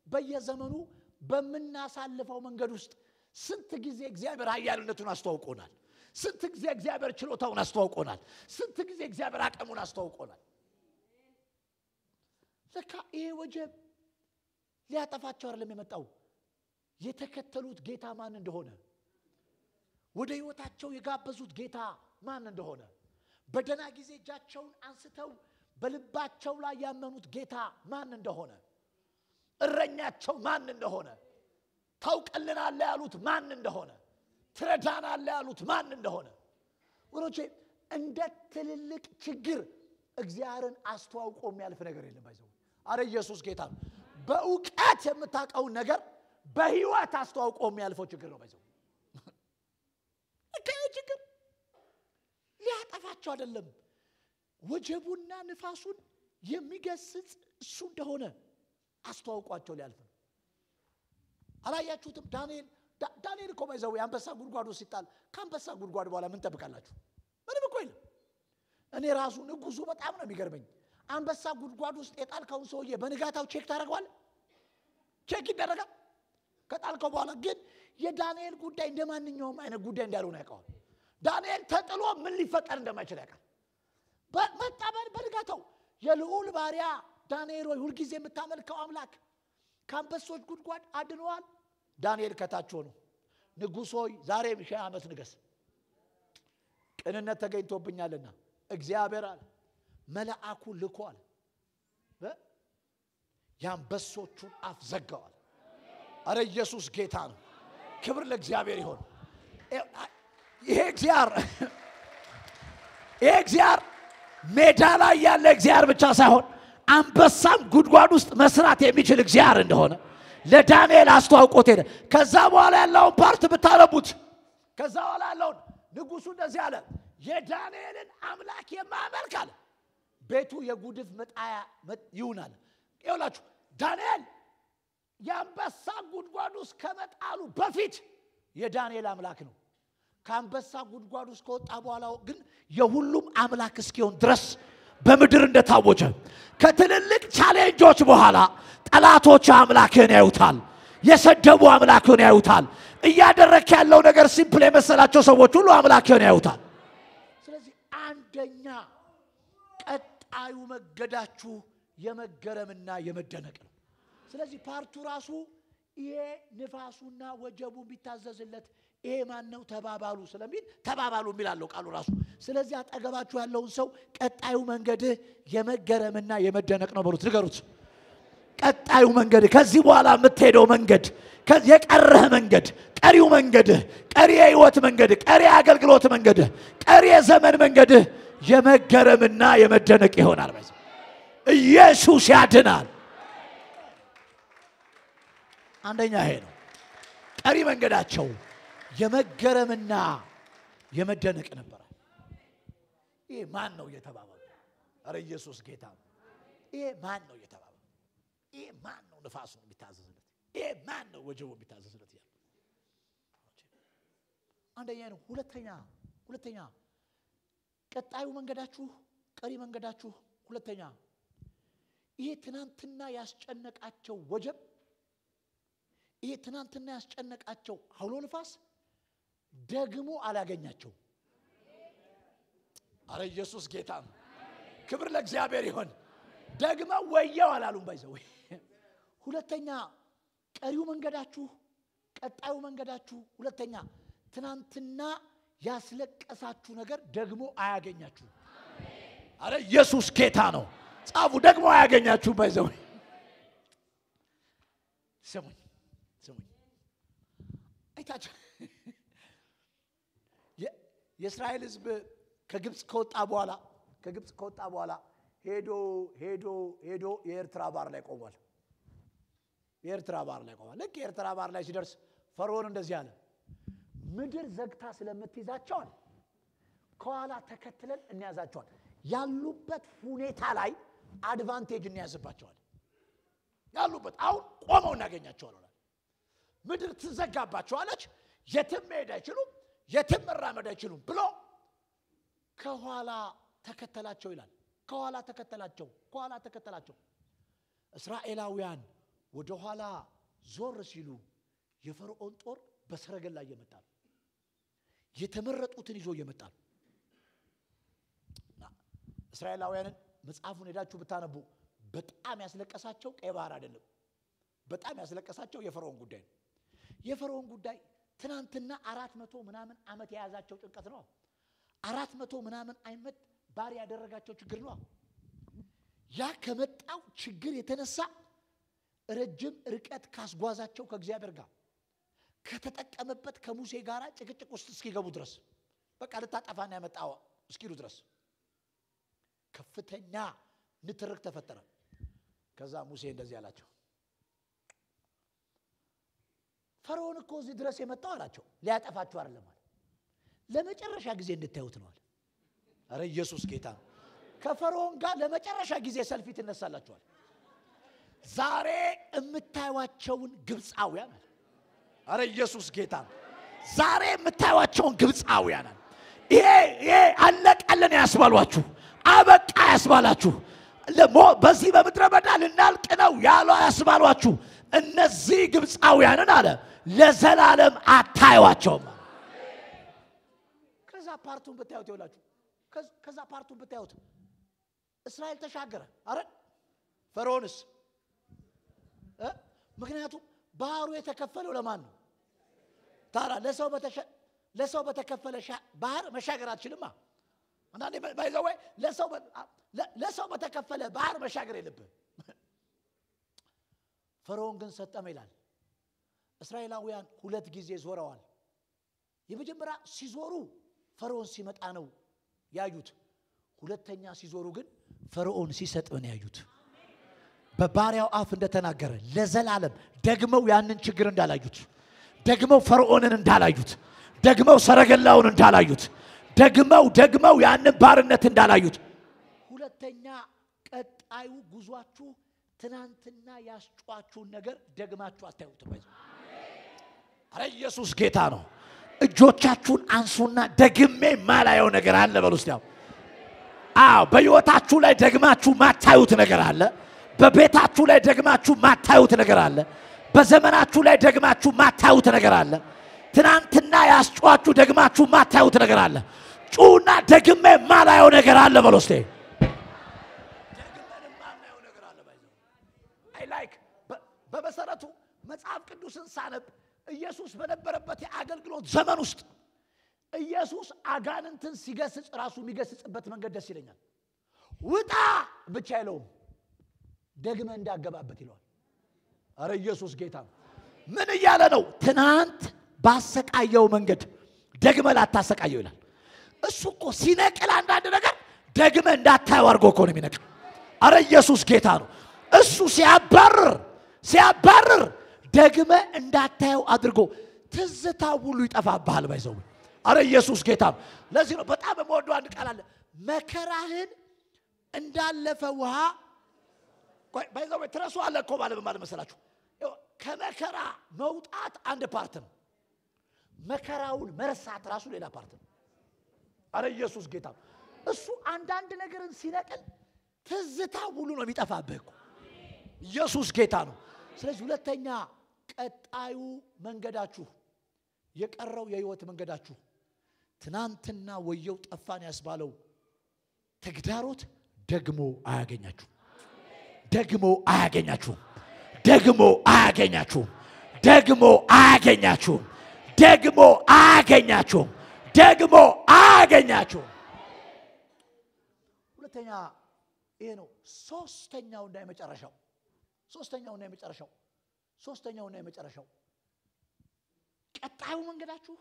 በየዘመኑ በመናሳልፈው መንገድ ውስጥ ስንት ጊዜ እግዚአብሔር ኃያልነቱን አስተዋውቆናል። ስንት ጊዜ እግዚአብሔር ችሎታውን አስተዋውቆናል። ስንት ጊዜ እግዚአብሔር አቅሙን አስተዋውቆናል። ለካ ይሄ ወጀብ ሊያጠፋቸው አይደለም የመጣው። የተከተሉት ጌታ ማን እንደሆነ ወደ ህይወታቸው የጋበዙት ጌታ ማን እንደሆነ በደና ጊዜ እጃቸውን አንስተው በልባቸው ላይ ያመኑት ጌታ ማን እንደሆነ እረኛቸው ማን እንደሆነ ታውቀልናል ያሉት ማን እንደሆነ ትረዳናለህ ያሉት ማን እንደሆነ ወሮቼ እንደ ትልልቅ ችግር እግዚአብሔርን አስተዋውቆ የሚያልፍ ነገር የለም ባይዘው አረ ኢየሱስ ጌታ ነው በእውቀት የምታውቀው ነገር በህይወት አስተዋውቆ የሚያልፈው ችግር ነው ባይዘው ችግር ሊያጠፋቸው አይደለም ወጀቡና ንፋሱን የሚገስጽ እሱ እንደሆነ አስተዋውቋቸው ሊያልፍ ነው አላያችሁትም ዳንኤል እኮ ባይዘው አንበሳ ጉድጓዱ ሲጣል ከአንበሳ ጉድጓድ በኋላ ምን ተበቃላችሁ ምንም እኮ የለም እኔ ራሱ ንጉሱ በጣም ነው የሚገርመኝ አንበሳ ጉድጓድ ውስጥ የጣልከውን ሰውዬ በንጋታው ቼክ ታደርገዋለህ ቼክ ይደረጋል ከጣልከው በኋላ ግን የዳንኤል ጉዳይ እንደማንኛውም አይነት ጉዳይ እንዳልሆነ ያውቃል ዳንኤል ተጥሎ ምን ሊፈጠር እንደማይችል ያውቃል በመጣበል በንጋታው የልዑል ባሪያ ዳንኤል ሆይ ሁሉ ጊዜ የምታመልከው አምላክ ካንበሶች ጉድጓድ አድነዋል ዳንኤል ከታች ሆኖ ንጉስ ሆይ ዛሬ ሺህ ዓመት ንገስ ቅንነት ተገኝቶብኛልና እግዚአብሔር አለ መልአኩ ልኮአል ያንበሶቹን አፍ ዘጋዋል አረ ኢየሱስ ጌታ ነው ክብር ለእግዚአብሔር ይሁን ይሄ እግዚአብሔር ሜዳ ላይ ያለ እግዚአብሔር ብቻ ሳይሆን አንበሳም ጉድጓድ ውስጥ መስራት የሚችል እግዚአብሔር እንደሆነ ለዳንኤል አስተዋውቆት ሄደ ከዛ በኋላ ያለውን ፓርት ብታረቡት ከዛ በኋላ ያለውን ንጉሱ እንደዚህ አለ የዳንኤልን አምላክ የማመልክ አለ ቤቱ የጉድፍ መጣያ ይሁናል ይውላችሁ ዳንኤል ያንበሳ ጉድጓድ ውስጥ ከመጣሉ በፊት የዳንኤል አምላክ ነው ካንበሳ ጉድጓድ ውስጥ ከወጣ በኋላ ግን የሁሉም አምላክ እስኪሆን ድረስ በመድር እንደታወጀ ከትልልቅ ቻሌንጆች በኋላ ጠላቶች አምላክን ያዩታል የሰደቡ አምላክን ያዩታል እያደረክ ያለው ነገር ሲምፕል የመሰላቸው ሰዎች ሁሉ አምላክን ያዩታል ስለዚህ አንደኛ ቀጣዩ መገዳችሁ የመገረምና የመደነቅ ነው ስለዚህ ፓርቱ ራሱ ይሄ ንፋሱና ወጀቡ ቢታዘዝለት ይሄ ማን ነው ተባባሉ ስለሚል ተባባሉ የሚላለው ቃሉ ራሱ ስለዚህ አጠገባችሁ ያለውን ሰው ቀጣዩ መንገድ የመገረምና የመደነቅ ነው በሉት ንገሩት ቀጣዩ መንገድ ከዚህ በኋላ የምትሄደው መንገድ የቀረህ መንገድ ቀሪው መንገድ ቀሪ የህይወት መንገድ ቀሪ አገልግሎት መንገድ ቀሪ የዘመን መንገድ የመገረምና የመደነቅ ይሆናል ማለት ኢየሱስ ያድናል አንደኛ ይሄ ነው ቀሪ መንገዳቸው የመገረምና የመደነቅ ነበር ይሄ ማን ነው የተባባሉ አረ ኢየሱስ ጌታ ይሄ ማን ነው የተባባሉ ይሄ ማን ነው ንፋሱን የሚታዘዝለት ይሄ ማን ነው ወጀቡ የሚታዘዝለት ያለው አንደኛ ነው ሁለተኛ ቀጣዩ መንገዳችሁ ቀሪ መንገዳችሁ ሁለተኛ ይሄ ትናንትና ያስጨነቃቸው ወጀብ ይሄ ትናንትና ያስጨነቃቸው አውሎ ንፋስ ደግሞ አላገኛቸው አረ ኢየሱስ ጌታ ክብር ለእግዚአብሔር ይሁን ደግሞ ወየው አላሉም ባይዘው ሁለተኛ ቀሪው መንገዳችሁ ቀጣዩ መንገዳችሁ ሁለተኛ ትናንትና ያስለቀሳችሁ ነገር ደግሞ አያገኛችሁ አረ ኢየሱስ ጌታ ነው ጻፉ ደግሞ አያገኛችሁ ባይዘው ስሙኝ አይታችሁ የእስራኤል ሕዝብ ከግብጽ ከወጣ በኋላ ሄዶ የኤርትራ ባር ላይ ቆሟል ልክ የኤርትራ ባር ላይ ሲደርስ ፈርዖን እንደዚህ አለ ምድር ዘግታ ስለምትይዛቸው ከኋላ ተከትለን እንያዛቸዋል ያሉበት ሁኔታ ላይ አድቫንቴጅ እንያዝባቸዋል ያሉበት አሁን ቆመው እናገኛቸዋለን ምድር ትዘጋባቸዋለች የትም መሄድ አይችሉም የትም መራመድ አይችሉም ብሎ ከኋላ ተከተላቸው ይላል ከኋላ ተከተላቸው እስራኤላውያን ወደ ኋላ ዞር ሲሉ የፈርዖን ጦር በሰረገላ ይመጣል የተመረጡትን ይዞ ይመጣል እስራኤላውያንን መጽሐፉን ሄዳችሁ ብታነቡ በጣም ያስለቀሳቸው ቀይ ባህር አይደለም በጣም ያስለቀሳቸው የፈርዖን ጉዳይ ነው የፈርዖን ጉዳይ ትናንትና 400 ምናምን አመት የያዛቸው ጭንቀት ነው 400 ምናምን አይመት ባሪ ያደረጋቸው ችግር ነው ያ ከመጣው ችግር የተነሳ ረጅም ርቀት ካስጓዛቸው ከእግዚአብሔር ጋር ከተጠቀመበት ከሙሴ ጋር ጭቅጭቅ ውስጥ እስኪገቡ ድረስ በቃ ልታጠፋና ያመጣው እስኪሉ ድረስ ከፍተኛ ንትርክ ተፈጠረ። ከዛ ሙሴ እንደዚህ አላቸው ፈርዖን እኮ እዚህ ድረስ የመጣው አላቸው ሊያጠፋችሁ አይደለም ማለት ለመጨረሻ ጊዜ እንድታዩት ነው አለ። አረ ኢየሱስ ጌታ ነው። ከፈርዖን ጋር ለመጨረሻ ጊዜ ሰልፊ ትነሳላችኋል። ዛሬ የምታዩዋቸውን ግብፃውያን አረ ኢየሱስ ጌታ ነው። ዛሬ የምታዩዋቸውን ግብፃውያን ይሄ አለቀልን ያስባሏችሁ አበቃ ያስባላችሁ በዚህ በምድረ በዳ ልናልቅ ነው ያሉ ያስባሏችሁ እነዚህ ግብፃውያንን አለ ለዘላለም አታዩዋቸውም። ከዛ ፓርቱን ብታዩት ይውላችሁ ከዛ ፓርቱን ብታዩት እስራኤል ተሻገረ አረ ፈርዖንስ ምክንያቱም ባህሩ የተከፈለው ለማን ነው ታራ ለሰው በተከፈለ ባህር መሻገር አትችልም አንዳንዴ ባይዘው ለሰው በተከፈለ ባህር መሻገር የለብህ። ፈርዖን ግን ሰጠመ ይላል። እስራኤላውያን ሁለት ጊዜ ዞረዋል። የመጀመሪያ ሲዞሩ ፈርዖን ሲመጣ ነው ያዩት። ሁለተኛ ሲዞሩ ግን ፈርዖን ሲሰጥም ነው ያዩት። በባሪያው አፍ እንደተናገረ ለዘላለም ደግመው ያንን ችግር እንዳላዩት ደግመው ፈርዖንን እንዳላዩት ደግመው ሰረገላውን እንዳላዩት ደግመው ያንን ባርነት እንዳላዩት ሁለተኛ ቀጣዩ ጉዟችሁ ትናንትና ያስጫዋችሁን ነገር ደግማችሁ አታዩት። አረ ኢየሱስ ጌታ ነው። እጆቻችሁን አንሱና ደግሜ ማላየው ነገር አለ በሉስ ያው በህይወታችሁ ላይ ደግማችሁ ማታዩት ነገር አለ። በቤታችሁ ላይ ደግማችሁ ማታዩት ነገር አለ። በዘመናችሁ ላይ ደግማችሁ ማታዩት ነገር አለ። ትናንትና ያስጫዋችሁ ደግማችሁ ማታዩት ነገር አለ። ጩና ደግሜ ማላየው ነገር አለ በሉስ በመሰረቱ መጽሐፍ ቅዱስን ሳነብ ኢየሱስ በነበረበት የአገልግሎት ዘመን ውስጥ ኢየሱስ አጋንንትን ሲገስጽ ራሱ የሚገስጽበት መንገድ ደስ ይለኛል። ውጣ ብቻ አይለውም ደግመ እንዳገባበት ይለዋል። አረ ኢየሱስ ጌታ ምን እያለ ነው? ትናንት ባሰቃየው መንገድ ደግመ ላታሰቃየው ይላል። እሱ እኮ ሲነቅል አንዳንድ ነገር ደግመ እንዳታየው አድርጎ እኮ ነው የሚነቅል። አረ ኢየሱስ ጌታ ነው። እሱ ሲያባርር ደግመ እንዳታየው አድርጎ ትዝታው ሁሉ ይጠፋብሃል ባይዘው። አረ ኢየሱስ ጌታ ነው። ለዚህ ነው በጣም የምወደው አንድ ቃል አለ መከራህን እንዳለፈ ውሃ ባይዘው ትረሱ አለ እኮ ማለት መሰላችሁ ከመከራ መውጣት አንድ ፓርት ነው። መከራውን መርሳት ራሱ ሌላ ፓርት ነው። አረ ኢየሱስ ጌታ እሱ አንዳንድ ነገርን ሲነቅል ትዝታው ሁሉ ነው የሚጠፋብህ እኮ ኢየሱስ ጌታ ነው። ስለዚህ ሁለተኛ ቀጣዩ መንገዳችሁ የቀረው የህይወት መንገዳችሁ ትናንትና ወየው ጠፋን ያስባለው ተግዳሮት ደግሞ አያገኛችሁ ደግሞ አያገኛችሁ ደግሞ አያገኛችሁ ደግሞ አያገኛችሁ ደግሞ አያገኛችሁ ደግሞ አያገኛችሁ። ሁለተኛ ይሄ ነው። ሶስተኛውና የመጨረሻው ቀጣዩ መንገዳችሁ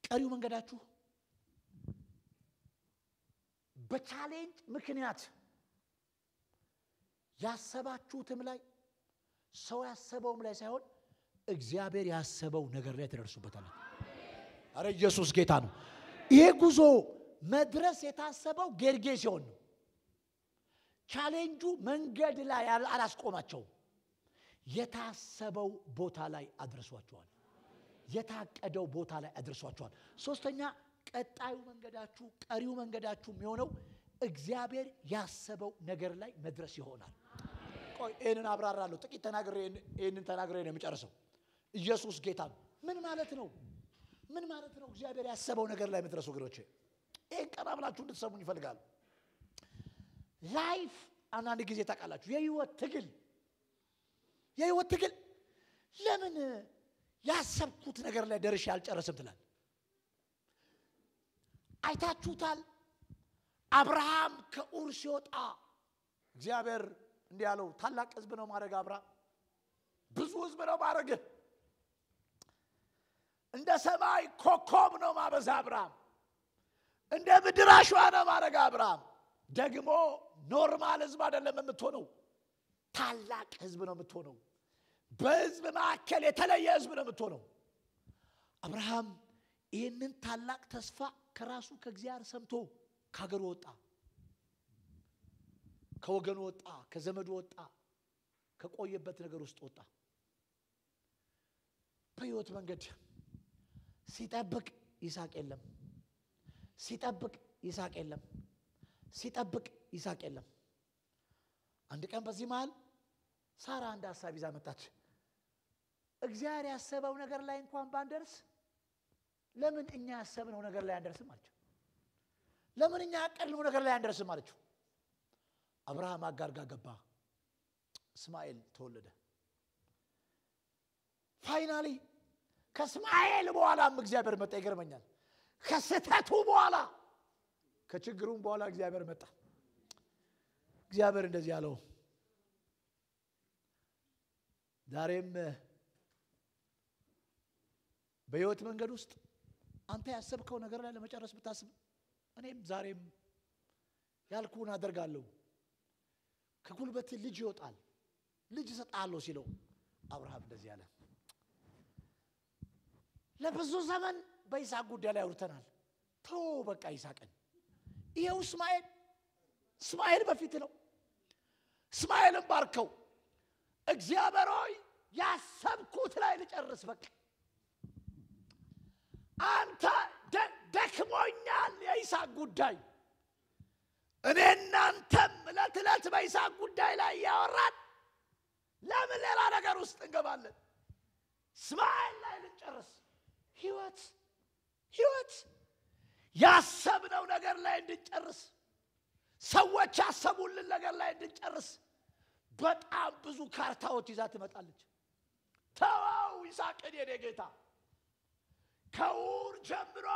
ቀሪው መንገዳችሁ በቻሌንጅ ምክንያት ያሰባችሁትም ላይ ሰው ያሰበውም ላይ ሳይሆን እግዚአብሔር ያሰበው ነገር ላይ ተደርሱበታል። አረ ኢየሱስ ጌታ ነው። ይሄ ጉዞ መድረስ የታሰበው ጌርጌሲዮን ነው። ቻሌንጁ መንገድ ላይ አላስቆማቸው የታሰበው ቦታ ላይ አድርሷቸዋል። የታቀደው ቦታ ላይ አድርሷቸዋል። ሶስተኛ ቀጣዩ መንገዳችሁ ቀሪው መንገዳችሁ የሚሆነው እግዚአብሔር ያሰበው ነገር ላይ መድረስ ይሆናል። ቆይ እኔን አብራራለሁ ጥቂት ተናግሬ ነው የሚጨርሰው። ኢየሱስ ጌታ ምን ማለት ነው? እግዚአብሔር ያሰበው ነገር ላይ መድረስ ወገኖቼ ይሄን ቀራብላችሁ እንድትሰሙኝ ይፈልጋል። ላይፍ አንዳንድ ጊዜ ታውቃላችሁ የህይወት ትግል ለምን ያሰብኩት ነገር ላይ ደርሼ አልጨረስም ትላል። አይታችሁታል አብርሃም ከኡር ሲወጣ እግዚአብሔር እንዲህ ያለው ታላቅ ህዝብ ነው ማድረግ አብርሃም ብዙ ህዝብ ነው ማድረግ እንደ ሰማይ ኮከብ ነው ማበዛ አብርሃም እንደ ምድር አሸዋ ነው ማረጋ አብርሃም ደግሞ ኖርማል ህዝብ አይደለም የምትሆነው ታላቅ ህዝብ ነው የምትሆነው በህዝብ መካከል የተለየ ህዝብ ነው የምትሆነው አብርሃም ይህንን ታላቅ ተስፋ ከራሱ ከእግዚአብሔር ሰምቶ ካገሩ ወጣ ከወገኑ ወጣ ከዘመዱ ወጣ ከቆየበት ነገር ውስጥ ወጣ በህይወት መንገድ ሲጠብቅ ይስሐቅ የለም ሲጠብቅ ይስሐቅ የለም ሲጠብቅ ይስሐቅ የለም አንድ ቀን በዚህ መሃል ሳራ አንድ ሐሳብ ይዛ መጣች እግዚአብሔር ያሰበው ነገር ላይ እንኳን ባንደርስ ለምን እኛ ያሰብነው ነገር ላይ አንደርስም አለች ለምን እኛ ያቀድነው ነገር ላይ አንደርስም አለች አብርሃም አጋር ጋር ገባ እስማኤል ተወለደ ፋይናሊ ከእስማኤል በኋላም እግዚአብሔር መጣ ይገርመኛል ከስተቱ በኋላ ከችግሩም በኋላ እግዚአብሔር መጣ እግዚአብሔር እንደዚህ ያለው ዛሬም በህይወት መንገድ ውስጥ አንተ ያሰብከው ነገር ላይ ለመጨረስ ብታስብ እኔም ዛሬም ያልኩን አደርጋለሁ ከጉልበት ልጅ ይወጣል ልጅ ሰጣለሁ ሲለው አብርሃም እንደዚህ ያለ ለብዙ ዘመን በይስሐቅ ጉዳይ ላይ አውርተናል ተው በቃ ይስሐቅን ይሄው እስማኤል በፊት ነው እስማኤልን ባርከው እግዚአብሔር ሆይ ያሰብኩት ላይ ልጨርስ በቃ አንተ ደክሞኛል የይስሐቅ ጉዳይ እኔና አንተም ለትለት በይስሐቅ ጉዳይ ላይ ያወራን ለምን ሌላ ነገር ውስጥ እንገባለን እስማኤል ላይ ልጨርስ ህይወት ያሰብነው ነገር ላይ እንድንጨርስ ሰዎች ያሰቡልን ነገር ላይ እንድንጨርስ በጣም ብዙ ካርታዎች ይዛ ትመጣለች ተዋው ይስሐቅን የኔ ጌታ ከውር ጀምሮ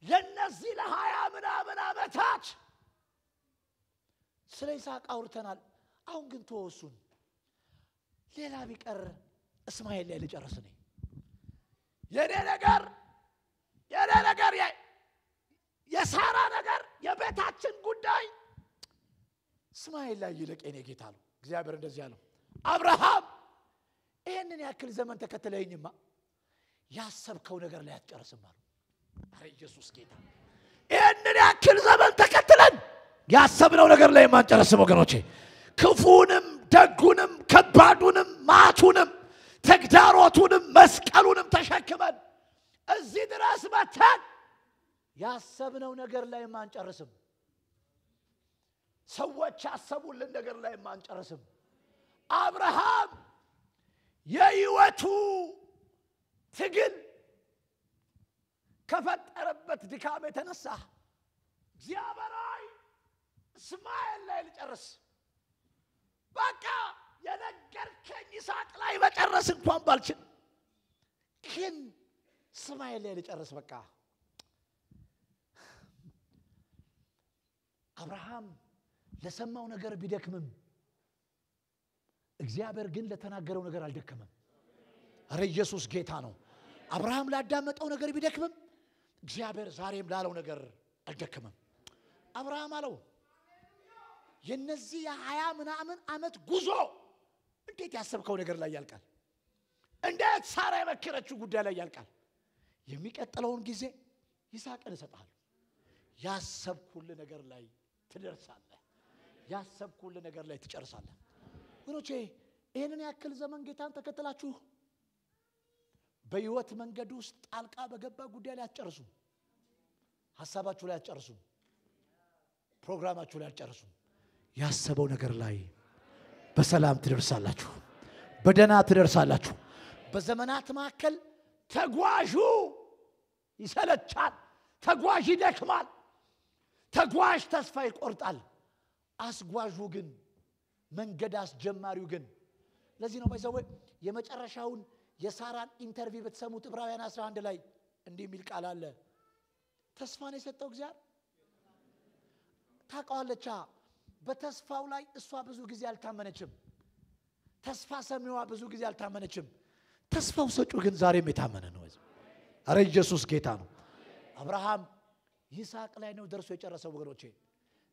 ለነዚህ ለ20 ምናምን ዓመታት ስለ ይስሐቅ አውርተናል አሁን ግን ተወሱን ሌላ ቢቀር እስማኤል ላይ ልጨርስ ነኝ የኔ ነገር የሳራ ነገር የቤታችን ጉዳይ እስማኤል ላይ ይልቅ የኔ ጌታ ነው እግዚአብሔር እንደዚህ ያለው አብርሃም ይሄንን ያክል ዘመን ተከተለኝማ ያሰብከው ነገር ላይ አትጨርስም አለ አረ ኢየሱስ ጌታ ይሄንን ያክል ዘመን ተከተለን ያሰብነው ነገር ላይ ማንጨርስም ወገኖቼ ክፉንም ደጉንም ከባዱንም ማቱንም ተግዳሮቱንም መስቀሉንም ተሸክመን እዚህ ድረስ መተን ያሰብነው ነገር ላይ ማንጨርስም ሰዎች ያሰቡልን ነገር ላይ ማንጨርስም አብርሃም የህይወቱ ትግል ከፈጠረበት ድካም የተነሳ እግዚአብሔር ሆይ እስማኤል ላይ ልጨርስ በቃ የነገርከኝ ይስሐቅ ላይ መጨረስ እንኳን ባልችል ግን እስማኤል ላይ ልጨርስ በቃ አብርሃም ለሰማው ነገር ቢደክምም እግዚአብሔር ግን ለተናገረው ነገር አልደከመም አረ ኢየሱስ ጌታ ነው አብርሃም ላዳመጠው ነገር ቢደክምም እግዚአብሔር ዛሬም ላለው ነገር አልደከመም አብርሃም አለው የነዚህ የ20 ምናምን ዓመት ጉዞ እንዴት ያሰብከው ነገር ላይ ያልቃል እንዴት ሳራ የመከረችው ጉዳይ ላይ ያልቃል የሚቀጥለውን ጊዜ ይስሐቅን እሰጣለሁ ያሰብኩልህ ነገር ላይ ትደርሳለህ ያሰብኩልህ ነገር ላይ ትጨርሳለህ ወሮቼ ይሄንን ያክል ዘመን ጌታን ተከተላችሁ በህይወት መንገድ ውስጥ ጣልቃ በገባ ጉዳይ ላይ አትጨርሱ ሐሳባችሁ ላይ አትጨርሱ ፕሮግራማችሁ ላይ አትጨርሱ ያሰበው ነገር ላይ በሰላም ትደርሳላችሁ በደና ትደርሳላችሁ በዘመናት መካከል ተጓዡ ይሰለቻል ተጓዥ ይደክማል ተጓዥ ተስፋ ይቆርጣል አስጓዡ ግን መንገድ አስጀማሪው ግን ለዚህ ነው ባይዘው የመጨረሻውን የሳራን ኢንተርቪው በተሰሙት ዕብራውያን 11 ላይ እንዲህ የሚል ቃል አለ ተስፋን የሰጠው እግዚአብሔር ታውቃለች በተስፋው ላይ እሷ ብዙ ጊዜ አልታመነችም ተስፋ ሰሚዋ ብዙ ጊዜ አልታመነችም ተስፋው ሰጪው ግን ዛሬም የታመነ ነው አረ ኢየሱስ ጌታ ነው። አብርሃም ይስሐቅ ላይ ነው ደርሶ የጨረሰው ወገኖቼ።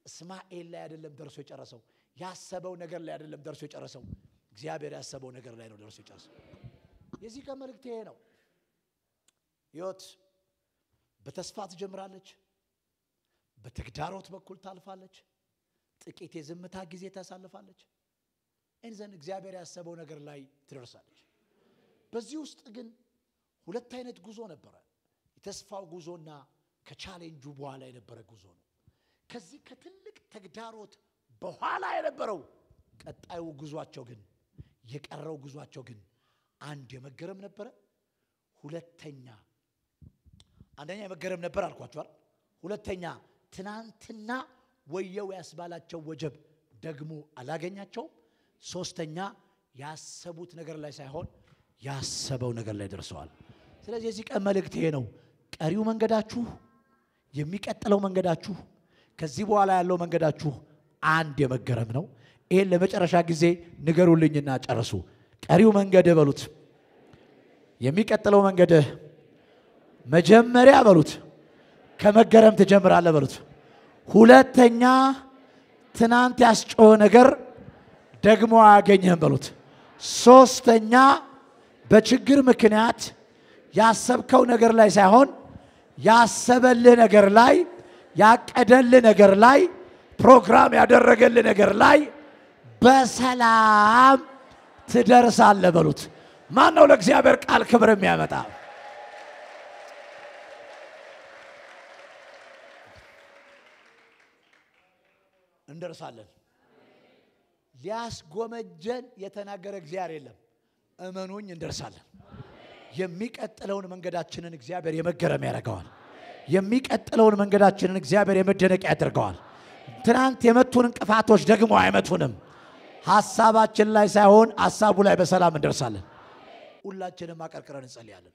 እስማኤል ላይ አይደለም ደርሶ የጨረሰው። ያሰበው ነገር ላይ አይደለም ደርሶ የጨረሰው። እግዚአብሔር ያሰበው ነገር ላይ ነው ደርሶ የጨረሰው። የዚህ ቀን መልእክት ይሄ ነው። ሕይወት በተስፋ ትጀምራለች፣ በተግዳሮት በኩል ታልፋለች፣ ጥቂት የዝምታ ጊዜ ታሳልፋለች፣ እንዘን እግዚአብሔር ያሰበው ነገር ላይ ትደርሳለች። በዚህ ውስጥ ግን ሁለት አይነት ጉዞ ነበረ። የተስፋው ጉዞና ከቻሌንጁ በኋላ የነበረ ጉዞ ነው። ከዚህ ከትልቅ ተግዳሮት በኋላ የነበረው ቀጣዩ ጉዟቸው ግን የቀረው ጉዟቸው ግን አንድ የመገረም ነበረ። ሁለተኛ አንደኛ የመገረም ነበር አልኳችኋል። ሁለተኛ ትናንትና ወየው ያስባላቸው ወጀብ ደግሞ አላገኛቸው። ሶስተኛ ያሰቡት ነገር ላይ ሳይሆን ያሰበው ነገር ላይ ደርሰዋል። ስለዚህ የዚህ ቀን መልእክት ይሄ ነው። ቀሪው መንገዳችሁ፣ የሚቀጥለው መንገዳችሁ፣ ከዚህ በኋላ ያለው መንገዳችሁ አንድ የመገረም ነው። ይሄን ለመጨረሻ ጊዜ ንገሩልኝና ጨርሱ። ቀሪው መንገድ በሉት፣ የሚቀጥለው መንገድ መጀመሪያ በሉት ከመገረም ትጀምራለህ በሉት። ሁለተኛ ትናንት ያስጮህ ነገር ደግሞ አያገኝህም በሉት። ሶስተኛ በችግር ምክንያት ያሰብከው ነገር ላይ ሳይሆን ያሰበልህ ነገር ላይ፣ ያቀደልህ ነገር ላይ፣ ፕሮግራም ያደረገልህ ነገር ላይ በሰላም ትደርሳለህ በሉት። ማን ነው ለእግዚአብሔር ቃል ክብር የሚያመጣ? እንደርሳለን። ሊያስጎመጀን የተናገረ እግዚአብሔር የለም። እመኑኝ እንደርሳለን። የሚቀጥለውን መንገዳችንን እግዚአብሔር የመገረም ያደርገዋል። የሚቀጥለውን መንገዳችንን እግዚአብሔር የመደነቅ ያደርገዋል። ትናንት የመቱን እንቅፋቶች ደግሞ አይመቱንም። ሐሳባችን ላይ ሳይሆን ሐሳቡ ላይ በሰላም እንደርሳለን። ሁላችንም አቀርቅረን እንጸልያለን።